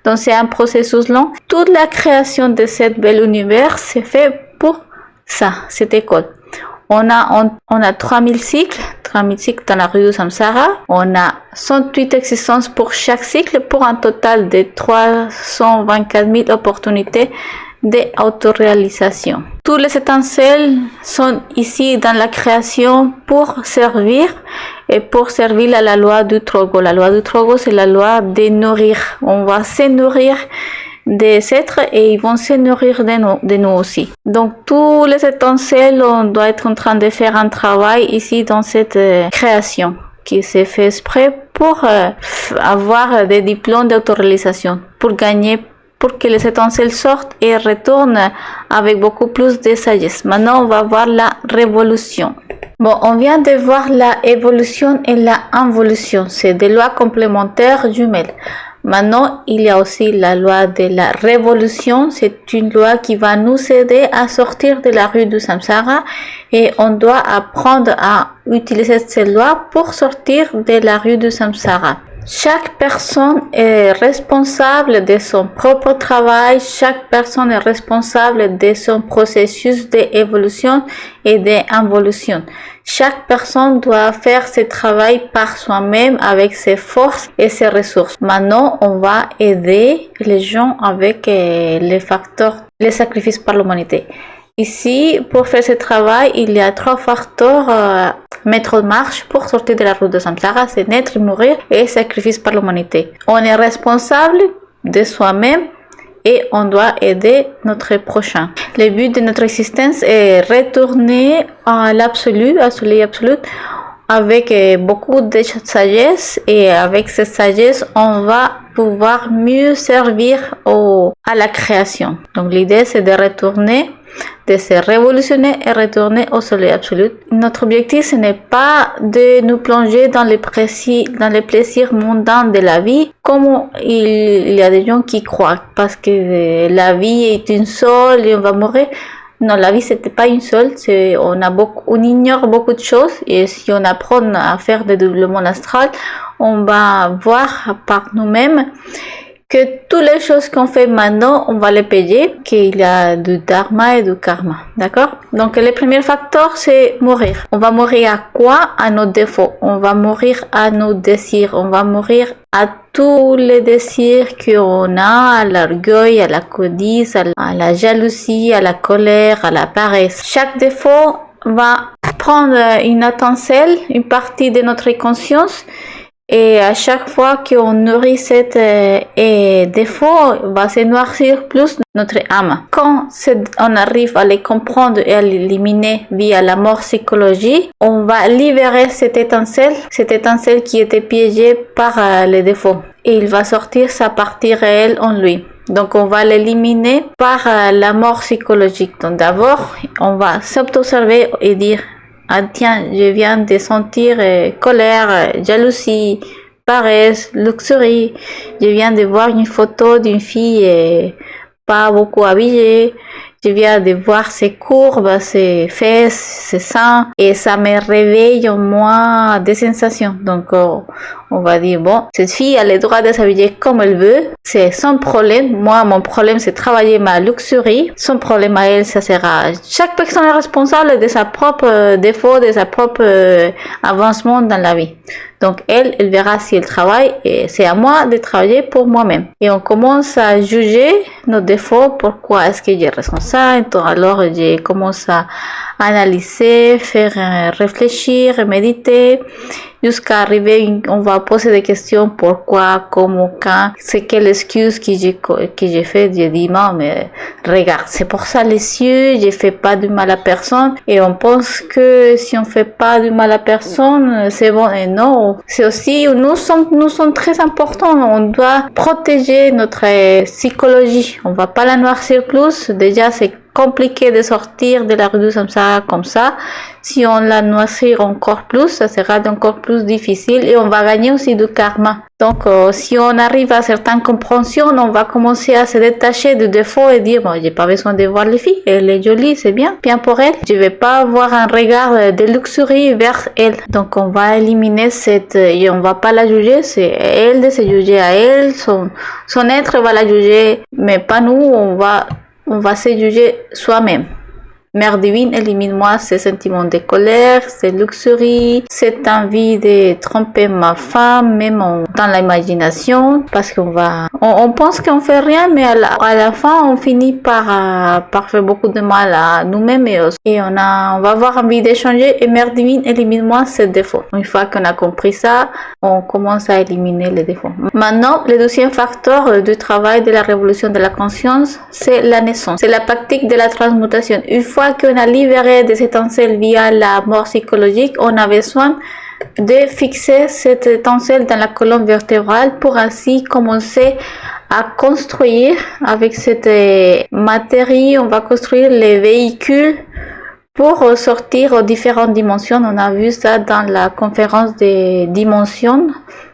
Donc c'est un processus long. Toute la création de cet bel univers c'est fait pour ça, cette école. On a 3000 cycles dans la rue de Samsara. On a 108 existences pour chaque cycle pour un total de 324 000 opportunités d'autoréalisation. Tous les étincelles sont ici dans la création pour servir et pour servir à la loi du Trogo. La loi du Trogo, c'est la loi de nourrir. On va se nourrir des êtres et ils vont se nourrir de nous aussi. Donc, tous les étincelles, on doit être en train de faire un travail ici dans cette création qui s'est fait exprès pour avoir des diplômes d'autoréalisation, pour que les étincelles sortent et retournent avec beaucoup plus de sagesse. Maintenant, on va voir la révolution. Bon, on vient de voir la évolution et la involution. C'est des lois complémentaires jumelles. Maintenant, il y a aussi la loi de la révolution. C'est une loi qui va nous aider à sortir de la rue du Samsara et on doit apprendre à utiliser cette loi pour sortir de la rue du Samsara. Chaque personne est responsable de son propre travail, chaque personne est responsable de son processus d'évolution et d'involution. Chaque personne doit faire ce travail par soi-même avec ses forces et ses ressources. Maintenant, on va aider les gens avec les facteurs, les sacrifices par l'humanité. Ici, pour faire ce travail, il y a 3 facteurs mettre en marche pour sortir de la route de Samsara, c'est naître, mourir et sacrifice par l'humanité. On est responsable de soi-même et on doit aider notre prochain. Le but de notre existence est retourner à l'absolu, à soleil absolu, avec beaucoup de sagesse, et avec cette sagesse, on va pouvoir mieux servir à la création. Donc l'idée, c'est de retourner, de se révolutionner et retourner au soleil absolu. Notre objectif, ce n'est pas de nous plonger dans les plaisirs mondains de la vie, comme il y a des gens qui croient, parce que la vie est une seule et on va mourir. Non, la vie, c'était pas une seule. On ignore beaucoup de choses, et si on apprend à faire des développements astral, on va voir par nous-mêmes que toutes les choses qu'on fait maintenant, on va les payer, qu'il y a du dharma et du karma, d'accord? Donc, le premier facteur, c'est mourir. On va mourir à quoi? À nos défauts. On va mourir à nos désirs. On va mourir à tous les désirs qu'on a, à l'orgueil, à la codice, à la jalousie, à la colère, à la paresse. Chaque défaut va prendre une étincelle, une partie de notre conscience. Et à chaque fois qu'on nourrit cet défaut, va se noircir plus notre âme. Quand on arrive à les comprendre et à l'éliminer via la mort psychologique, on va libérer cette étincelle qui était piégée par les défauts. Et il va sortir sa partie réelle en lui. Donc, on va l'éliminer par la mort psychologique. Donc, d'abord, on va s'observer et dire: ah tiens, je viens de sentir colère, jalousie, paresse, luxurie. Je viens de voir une photo d'une fille pas beaucoup habillée. Je viens de voir ses courbes, ses fesses, ses seins, et ça me réveille en moi des sensations. Donc, on va dire, bon, cette fille a le droit de s'habiller comme elle veut. C'est son problème. Moi, mon problème, c'est travailler ma luxurie. Son problème à elle, ça sera... Chaque personne est responsable de sa propre défaut, de sa propre avancement dans la vie. Donc, elle verra si elle travaille, et c'est à moi de travailler pour moi-même. Et on commence à juger nos défauts. Pourquoi est-ce que j'ai ressenti ça? Alors, je commence à analyser, faire réfléchir, méditer, jusqu'à arriver, on va poser des questions: pourquoi, comment, quand, c'est quelle excuse que j'ai fait. J'ai dit: non, mais regarde, c'est pour ça les yeux, je fais pas du mal à personne. Et on pense que si on fait pas du mal à personne, c'est bon. Et non, c'est aussi, nous sommes très importants. On doit protéger notre psychologie. On va pas la noircir plus. Déjà, c'est compliqué de sortir de la rue de Samsara comme ça. Si on la noircir encore plus, ça sera encore plus difficile, et on va gagner aussi du karma. Donc, si on arrive à certaines compréhensions, on va commencer à se détacher du défaut et dire: bon, j'ai pas besoin de voir les filles, elle est jolie, c'est bien pour elle. Je vais pas avoir un regard de luxurie vers elle. Donc, on va éliminer et on va pas la juger. C'est elle de se juger à elle. Son être va la juger, mais pas nous. On va se juger soi-même. Mère divine, élimine-moi ces sentiments de colère, ces luxuries, cette envie de tromper ma femme, même dans l'imagination, parce on pense qu'on fait rien, mais à la fin, on finit par faire beaucoup de mal à nous-mêmes, et on va avoir envie d'échanger. Et Mère divine, élimine-moi ces défauts. Une fois qu'on a compris ça, on commence à éliminer les défauts. Maintenant, le deuxième facteur du travail de la révolution de la conscience, c'est la naissance. C'est la pratique de la transmutation. Une fois qu'on a libéré des étincelles via la mort psychologique, on a besoin de fixer cette étincelle dans la colonne vertébrale pour ainsi commencer à construire avec cette matière. On va construire les véhicules pour sortir aux différentes dimensions. On a vu ça dans la conférence des dimensions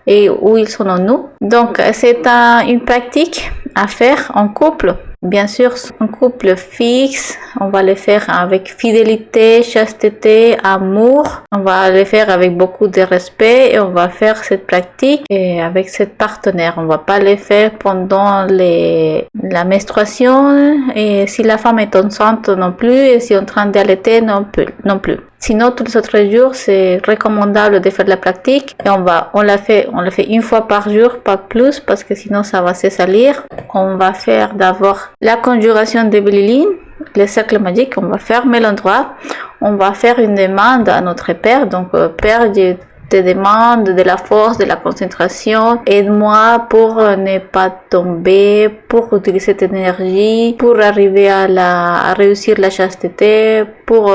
et où ils sont en nous. Donc, c'est une pratique à faire en couple. Bien sûr, un couple fixe, on va le faire avec fidélité, chasteté, amour. On va le faire avec beaucoup de respect, et on va faire cette pratique avec cette partenaire. On va pas le faire pendant la menstruation, et si la femme est enceinte non plus, et si on est en train d'allaiter non plus. Sinon, tous les autres jours, c'est recommandable de faire la pratique. Et on la fait une fois par jour, pas plus, parce que sinon ça va se salir. On va faire d'abord la conjuration de Bililine, le cercle magique. On va fermer l'endroit. On va faire une demande à notre Père. Donc, Père, je te demande de la force, de la concentration. Aide-moi pour ne pas tomber, pour utiliser cette énergie, pour arriver à réussir la chasteté, pour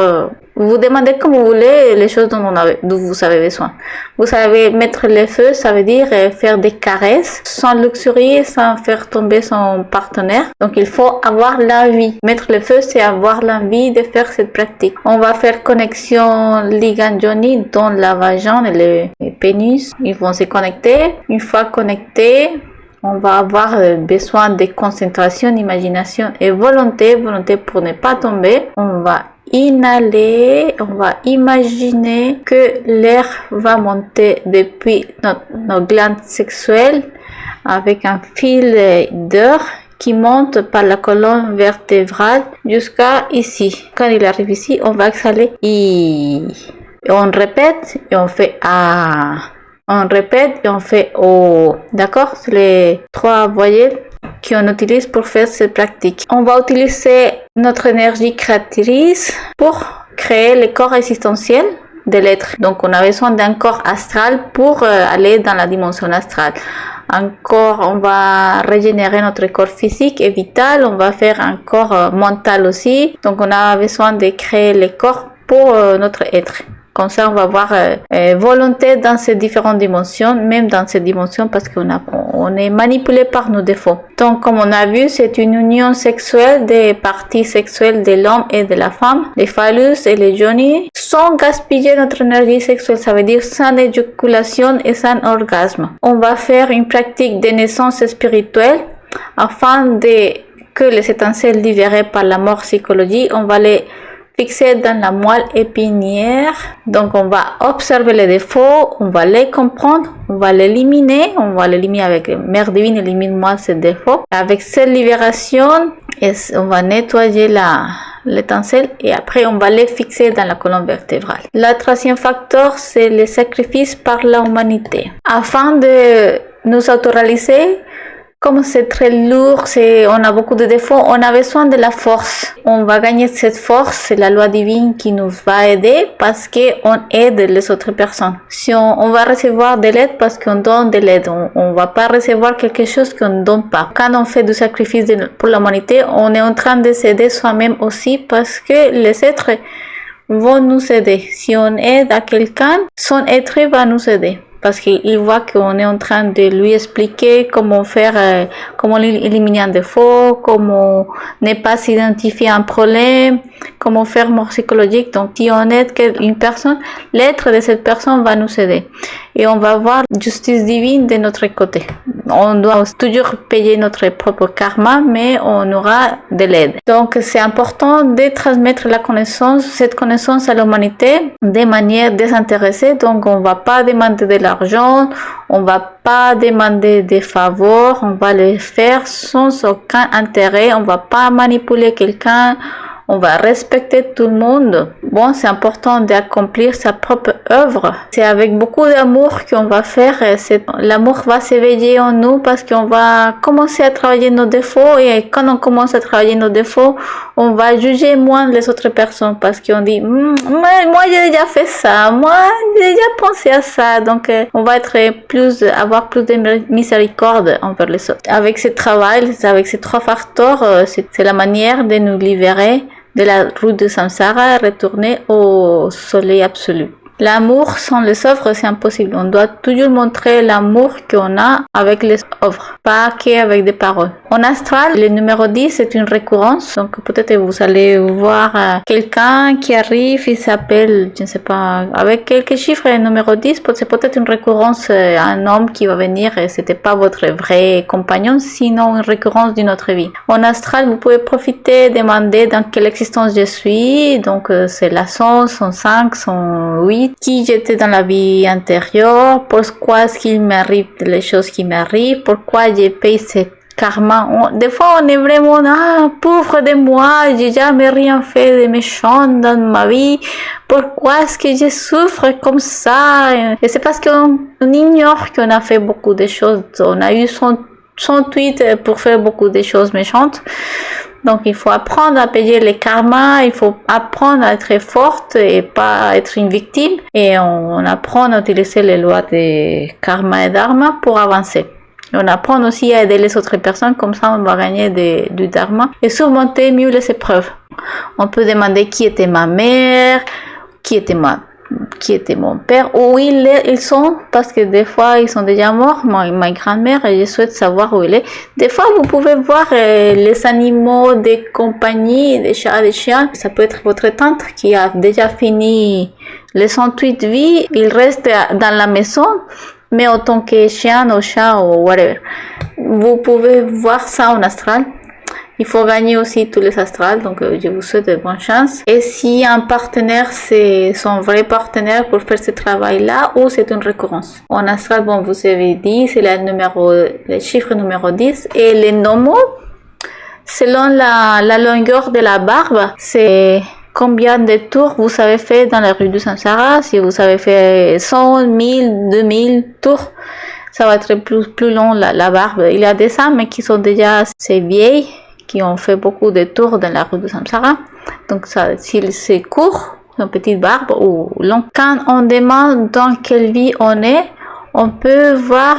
vous demandez comme vous voulez les choses dont vous avez besoin. Vous savez mettre le feu, ça veut dire faire des caresses sans luxurie, sans faire tomber son partenaire. Donc il faut avoir l'envie. Mettre le feu, c'est avoir l'envie de faire cette pratique. On va faire connexion ligand-yoni dans la vagin et le pénis. Ils vont se connecter. Une fois connectés, on va avoir besoin de concentration, imagination et volonté pour ne pas tomber. On va inhaler, on va imaginer que l'air va monter depuis nos glandes sexuelles avec un fil d'air qui monte par la colonne vertébrale jusqu'à ici. Quand il arrive ici, on va exhaler et on répète et on fait A. On répète et on fait O. D'accord? C'est les 3 voyelles qu'on utilise pour faire cette pratique. On va utiliser notre énergie créatrice pour créer le corps existentiel de l'être. Donc, on a besoin d'un corps astral pour aller dans la dimension astrale. Encore, on va régénérer notre corps physique et vital. On va faire un corps mental aussi. Donc, on a besoin de créer le corps pour notre être. Comme ça, on va avoir volonté dans ces différentes dimensions, même dans ces dimensions parce qu'on est manipulé par nos défauts. Donc, comme on a vu, c'est une union sexuelle des parties sexuelles de l'homme et de la femme, les phallus et les yoni, sans gaspiller notre énergie sexuelle, ça veut dire sans éjaculation et sans orgasme. On va faire une pratique de naissance spirituelle afin que les étincelles libérées par la mort psychologique, on va les fixer dans la moelle épinière. Donc on va observer les défauts, on va les comprendre, on va l'éliminer avec Mère Divine, élimine-moi ces défauts. Avec cette libération, on va nettoyer l'étincelle et après on va les fixer dans la colonne vertébrale. Le 3e facteur, c'est le sacrifice par l'humanité. Afin de nous autoriser, comme c'est très lourd, on a beaucoup de défauts, on a besoin de la force. On va gagner cette force, c'est la loi divine qui nous va aider parce qu'on aide les autres personnes. Si on va recevoir de l'aide parce qu'on donne de l'aide, on va pas recevoir quelque chose qu'on ne donne pas. Quand on fait du sacrifice pour l'humanité, on est en train de s'aider soi-même aussi parce que les êtres vont nous aider. Si on aide à quelqu'un, son être va nous aider. Parce qu'il voit qu'on est en train de lui expliquer comment faire, comment éliminer un défaut, comment ne pas s'identifier à un problème, comment faire mort psychologique. Donc, si on aide une personne, l'être de cette personne va nous aider. Et on va avoir justice divine de notre côté. On doit toujours payer notre propre karma, mais on aura de l'aide. Donc, c'est important de transmettre cette connaissance à l'humanité de manière désintéressée. Donc, on va pas demander de l'argent, on va pas demander des faveurs, on va les faire sans aucun intérêt, on va pas manipuler quelqu'un, on va respecter tout le monde. Bon, c'est important d'accomplir sa propre œuvre. C'est avec beaucoup d'amour qu'on va faire. L'amour va s'éveiller en nous parce qu'on va commencer à travailler nos défauts et quand on commence à travailler nos défauts, on va juger moins les autres personnes parce qu'on dit moi j'ai déjà fait ça, moi j'ai déjà pensé à ça. Donc on va avoir plus de miséricorde envers les autres. Avec ce travail, avec ces 3 facteurs, c'est la manière de nous libérer de la route de samsara, retourner au soleil absolu. L'amour sans les œuvres, c'est impossible. On doit toujours montrer l'amour qu'on a avec les œuvres, pas qu'avec des paroles. En astral, le numéro 10, c'est une récurrence. Donc, peut-être vous allez voir quelqu'un qui arrive, il s'appelle, je ne sais pas, avec quelques chiffres, le numéro 10, c'est peut-être une récurrence, un homme qui va venir et c'était pas votre vrai compagnon, sinon une récurrence d'une autre vie. En astral, vous pouvez profiter, demander dans quelle existence je suis. Donc, c'est la 100, 105, 108. Qui j'étais dans la vie antérieure, pourquoi est-ce qu'il m'arrive les choses qui m'arrivent, pourquoi j'ai payé cette karma. Des fois, on est vraiment, pauvre de moi, j'ai jamais rien fait de méchant dans ma vie. Pourquoi est-ce que je souffre comme ça? Et c'est parce qu'on ignore qu'on a fait beaucoup de choses. On a eu son tweet pour faire beaucoup de choses méchantes. Donc, il faut apprendre à payer les karmas, il faut apprendre à être forte et pas être une victime. Et on apprend à utiliser les lois de karma et dharma pour avancer. On apprend aussi à aider les autres personnes, comme ça on va gagner du dharma et surmonter mieux les épreuves. On peut demander qui était ma mère, qui était mon père, où ils sont, parce que des fois ils sont déjà morts, ma grand-mère, et je souhaite savoir où il est. Des fois vous pouvez voir les animaux des compagnies, des chats, des chiens. Ça peut être votre tante qui a déjà fini les 108 vies, il reste dans la maison, mais en tant que chien ou chat ou whatever. Vous pouvez voir ça en astral. Il faut gagner aussi tous les astrales, donc je vous souhaite de bonnes chances. Et si un partenaire, c'est son vrai partenaire pour faire ce travail-là, ou c'est une récurrence. En astral, bon, vous avez dit, c'est le chiffre numéro 10. Et les nomos, selon la longueur de la barbe, c'est combien de tours vous avez fait dans la rue du Samsara. Si vous avez fait 100, 1000, 2000 tours, ça va être plus long la barbe. Il y a des âmes qui sont déjà assez vieilles, qui ont fait beaucoup de tours dans la rue de Samsara. Donc, s'il c'est court, une petite barbe ou long. Quand on demande dans quelle vie on est, on peut voir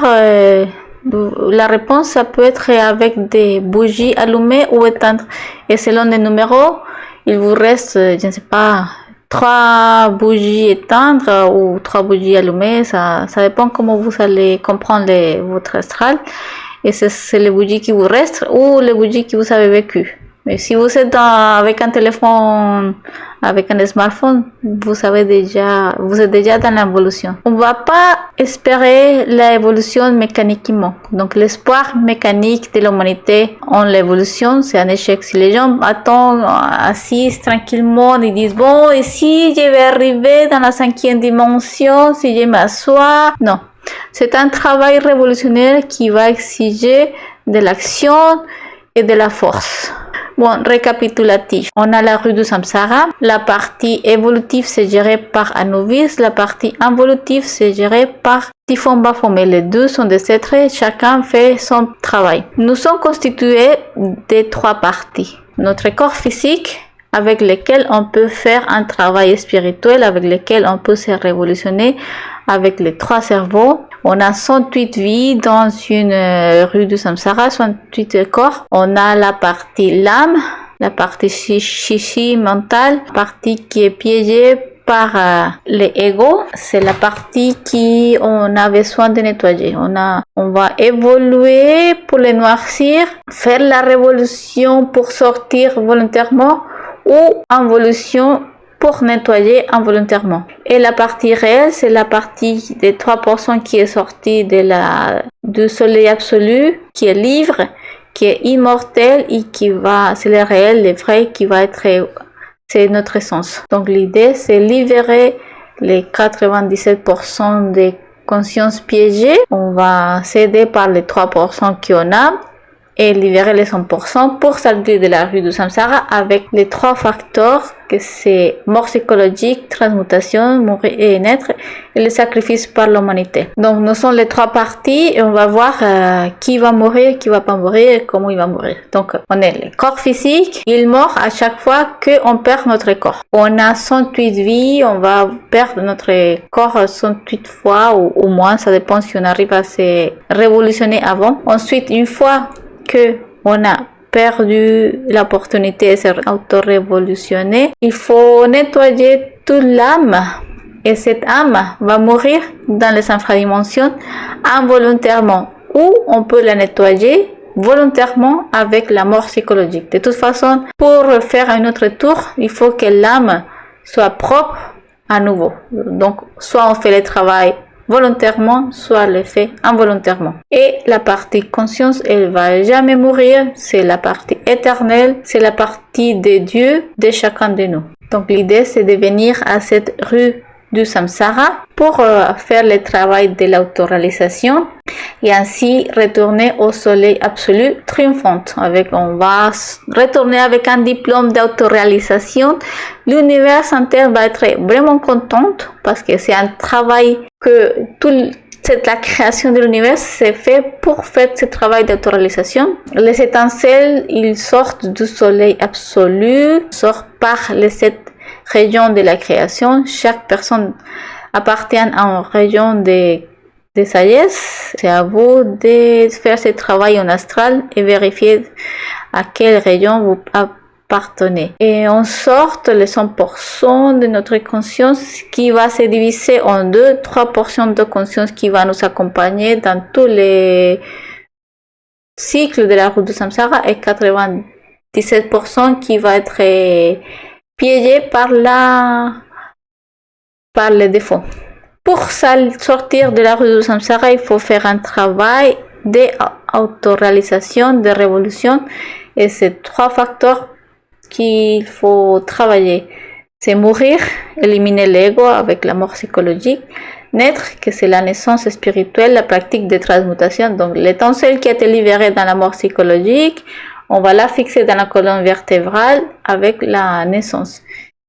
la réponse, ça peut être avec des bougies allumées ou éteindre. Et selon les numéros, il vous reste, je ne sais pas, 3 bougies éteindre ou 3 bougies allumées. Ça dépend comment vous allez comprendre votre astral. Et c'est les bougies qui vous restent ou les bougies que vous avez vécues. Mais si vous êtes avec un téléphone, avec un smartphone, vous êtes déjà dans l'évolution. On ne va pas espérer l'évolution mécaniquement. Donc l'espoir mécanique de l'humanité en l'évolution, c'est un échec. Si les gens attendent assis tranquillement, ils disent bon, et si je vais arriver dans la 5e dimension, si je m'assois, non. C'est un travail révolutionnaire qui va exiger de l'action et de la force. Bon, récapitulatif. On a la rue du Samsara. La partie évolutive, c'est géré par Anubis. La partie involutive, c'est géré par Typhon Baphomet. Les deux sont des êtres, chacun fait son travail. Nous sommes constitués de 3 parties. Notre corps physique, avec lequel on peut faire un travail spirituel, avec lequel on peut se révolutionner, avec les 3 cerveaux. On a 108 vies dans une rue du Samsara, 108 corps. On a la partie l'âme, la partie chichi mentale, la partie qui est piégée par l'ego. C'est la partie qui on a besoin de nettoyer. On va évoluer pour les noircir, faire la révolution pour sortir volontairement ou involution pour nettoyer involontairement. Et la partie réelle, c'est la partie des 3% qui est sortie du soleil absolu, qui est libre, qui est immortel et c'est le réel, le vrai qui va être, c'est notre essence. Donc l'idée, c'est libérer les 97% des consciences piégées. On va s'aider par les 3% qu'on a et libérer les 100% pour sortir de la rue du Samsara avec les 3 facteurs que c'est mort psychologique, transmutation, mourir et naître et le sacrifice par l'humanité. Donc nous sommes les 3 parties et on va voir qui va mourir, qui va pas mourir et comment il va mourir. Donc on est le corps physique, il meurt à chaque fois qu'on perd notre corps. On a 108 vies, on va perdre notre corps 108 fois ou au moins, ça dépend si on arrive à se révolutionner avant. Ensuite, une fois que on a perdu l'opportunité de se auto-révolutionner, il faut nettoyer toute l'âme et cette âme va mourir dans les infradimensions involontairement ou on peut la nettoyer volontairement avec la mort psychologique. De toute façon, pour faire un autre tour, il faut que l'âme soit propre à nouveau. Donc, soit on fait le travail volontairement, soit le fait involontairement. Et la partie conscience, elle va jamais mourir. C'est la partie éternelle. C'est la partie de Dieu de chacun de nous. Donc l'idée, c'est de venir à cette rue du samsara pour faire le travail de l'autoréalisation et ainsi retourner au soleil absolu triomphant. On va retourner avec un diplôme d'autoréalisation. L'univers entier va être vraiment contente parce que c'est un travail que la création de l'univers c'est fait pour faire ce travail d'autoréalisation. Les étincelles, ils sortent du soleil absolu, sortent par les 7 régions de la création. Chaque personne appartient à une région de sagesse. C'est à vous de faire ce travail en astral et vérifier à quelle région vous appartenez. Et on sort les 100% de notre conscience qui va se diviser en 3 portions de conscience qui va nous accompagner dans tous les cycles de la route du samsara et 97% qui va être piégé par les défauts. Pour sortir de la route du samsara, il faut faire un travail d'autoréalisation, de révolution, et c'est 3 facteurs qu'il faut travailler. C'est mourir, éliminer l'ego avec la mort psychologique, naître, que c'est la naissance spirituelle, la pratique de transmutation. Donc l'étincelle qui a été libérée dans la mort psychologique, on va la fixer dans la colonne vertébrale avec la naissance.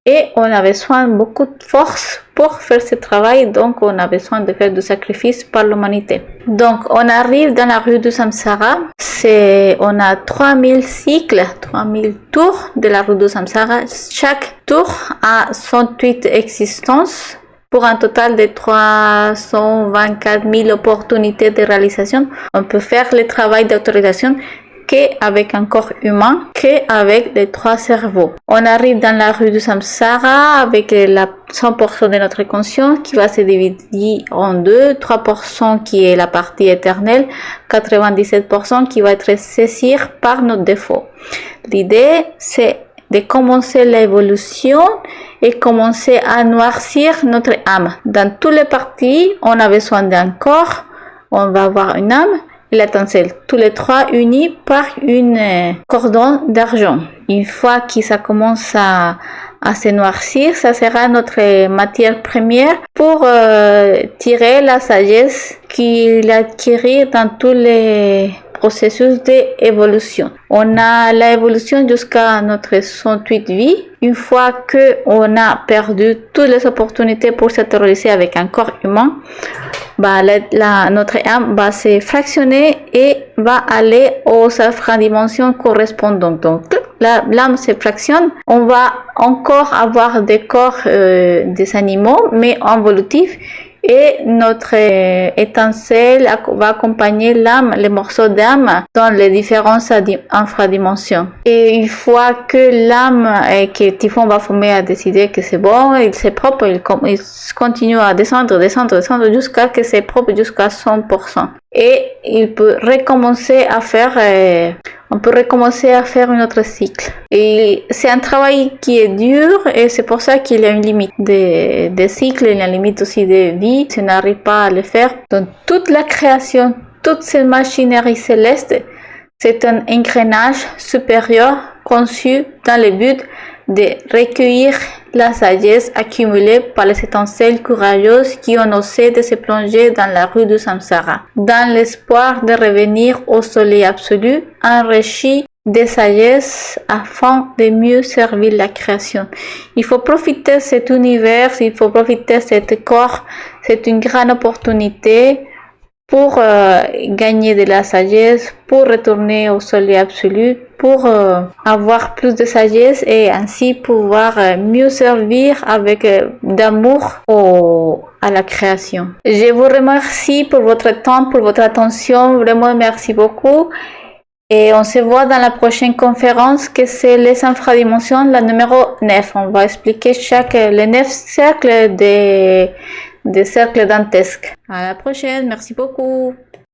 Et on a besoin de beaucoup de force pour faire ce travail, donc on a besoin de faire du sacrifice par l'humanité. Donc on arrive dans la rue du samsara, on a 3000 cycles, 3000 tours de la rue du samsara. Chaque tour a 108 existences pour un total de 324 000 opportunités de réalisation. On peut faire le travail d'autorisation qu'avec un corps humain, qu'avec les 3 cerveaux. On arrive dans la rue du samsara avec la 100% de notre conscience qui va se diviser en 2, 3% qui est la partie éternelle, 97% qui va être saisie par nos défauts. L'idée, c'est de commencer l'évolution et commencer à noircir notre âme. Dans toutes les parties, on a besoin d'un corps, on va avoir une âme, l'étincelle, tous les 3 unis par une cordon d'argent. Une fois que ça commence à se noircir, ça sera notre matière première pour tirer la sagesse qu'il a acquis dans tous les processus d'évolution. On a l'évolution jusqu'à notre 108 vies. Une fois que on a perdu toutes les opportunités pour s'autoriser avec un corps humain, notre âme va se fractionner et va aller aux infradimensions correspondantes. Donc, l'âme se fractionne. On va encore avoir des corps des animaux, mais involutifs. Et notre étincelle va accompagner l'âme, les morceaux d'âme dans les différentes infradimensions. Et une fois que l'âme que Typhon Baphomet a décidé que c'est bon, c'est propre, il continue à descendre jusqu'à que c'est propre jusqu'à 100%. Et il peut recommencer à faire on peut recommencer à faire un autre cycle. Et c'est un travail qui est dur et c'est pour ça qu'il y a une limite des cycles, il y a une limite aussi de vie. Si on n'arrive pas à le faire, donc toute la création, toute cette machinerie céleste, c'est un engrenage supérieur conçu dans le but de recueillir la sagesse accumulée par les étincelles courageuses qui ont osé de se plonger dans la rue du samsara, dans l'espoir de revenir au soleil absolu, enrichi de sagesse afin de mieux servir la création. Il faut profiter de cet univers, il faut profiter de cet corps, c'est une grande opportunité pour gagner de la sagesse, pour retourner au soleil absolu, pour avoir plus de sagesse et ainsi pouvoir mieux servir avec d'amour à la création. Je vous remercie pour votre temps, pour votre attention, vraiment merci beaucoup. Et on se voit dans la prochaine conférence que c'est les infradimensions, la numéro 9. On va expliquer les 9 cercles des cercles dantesques. À la prochaine, merci beaucoup.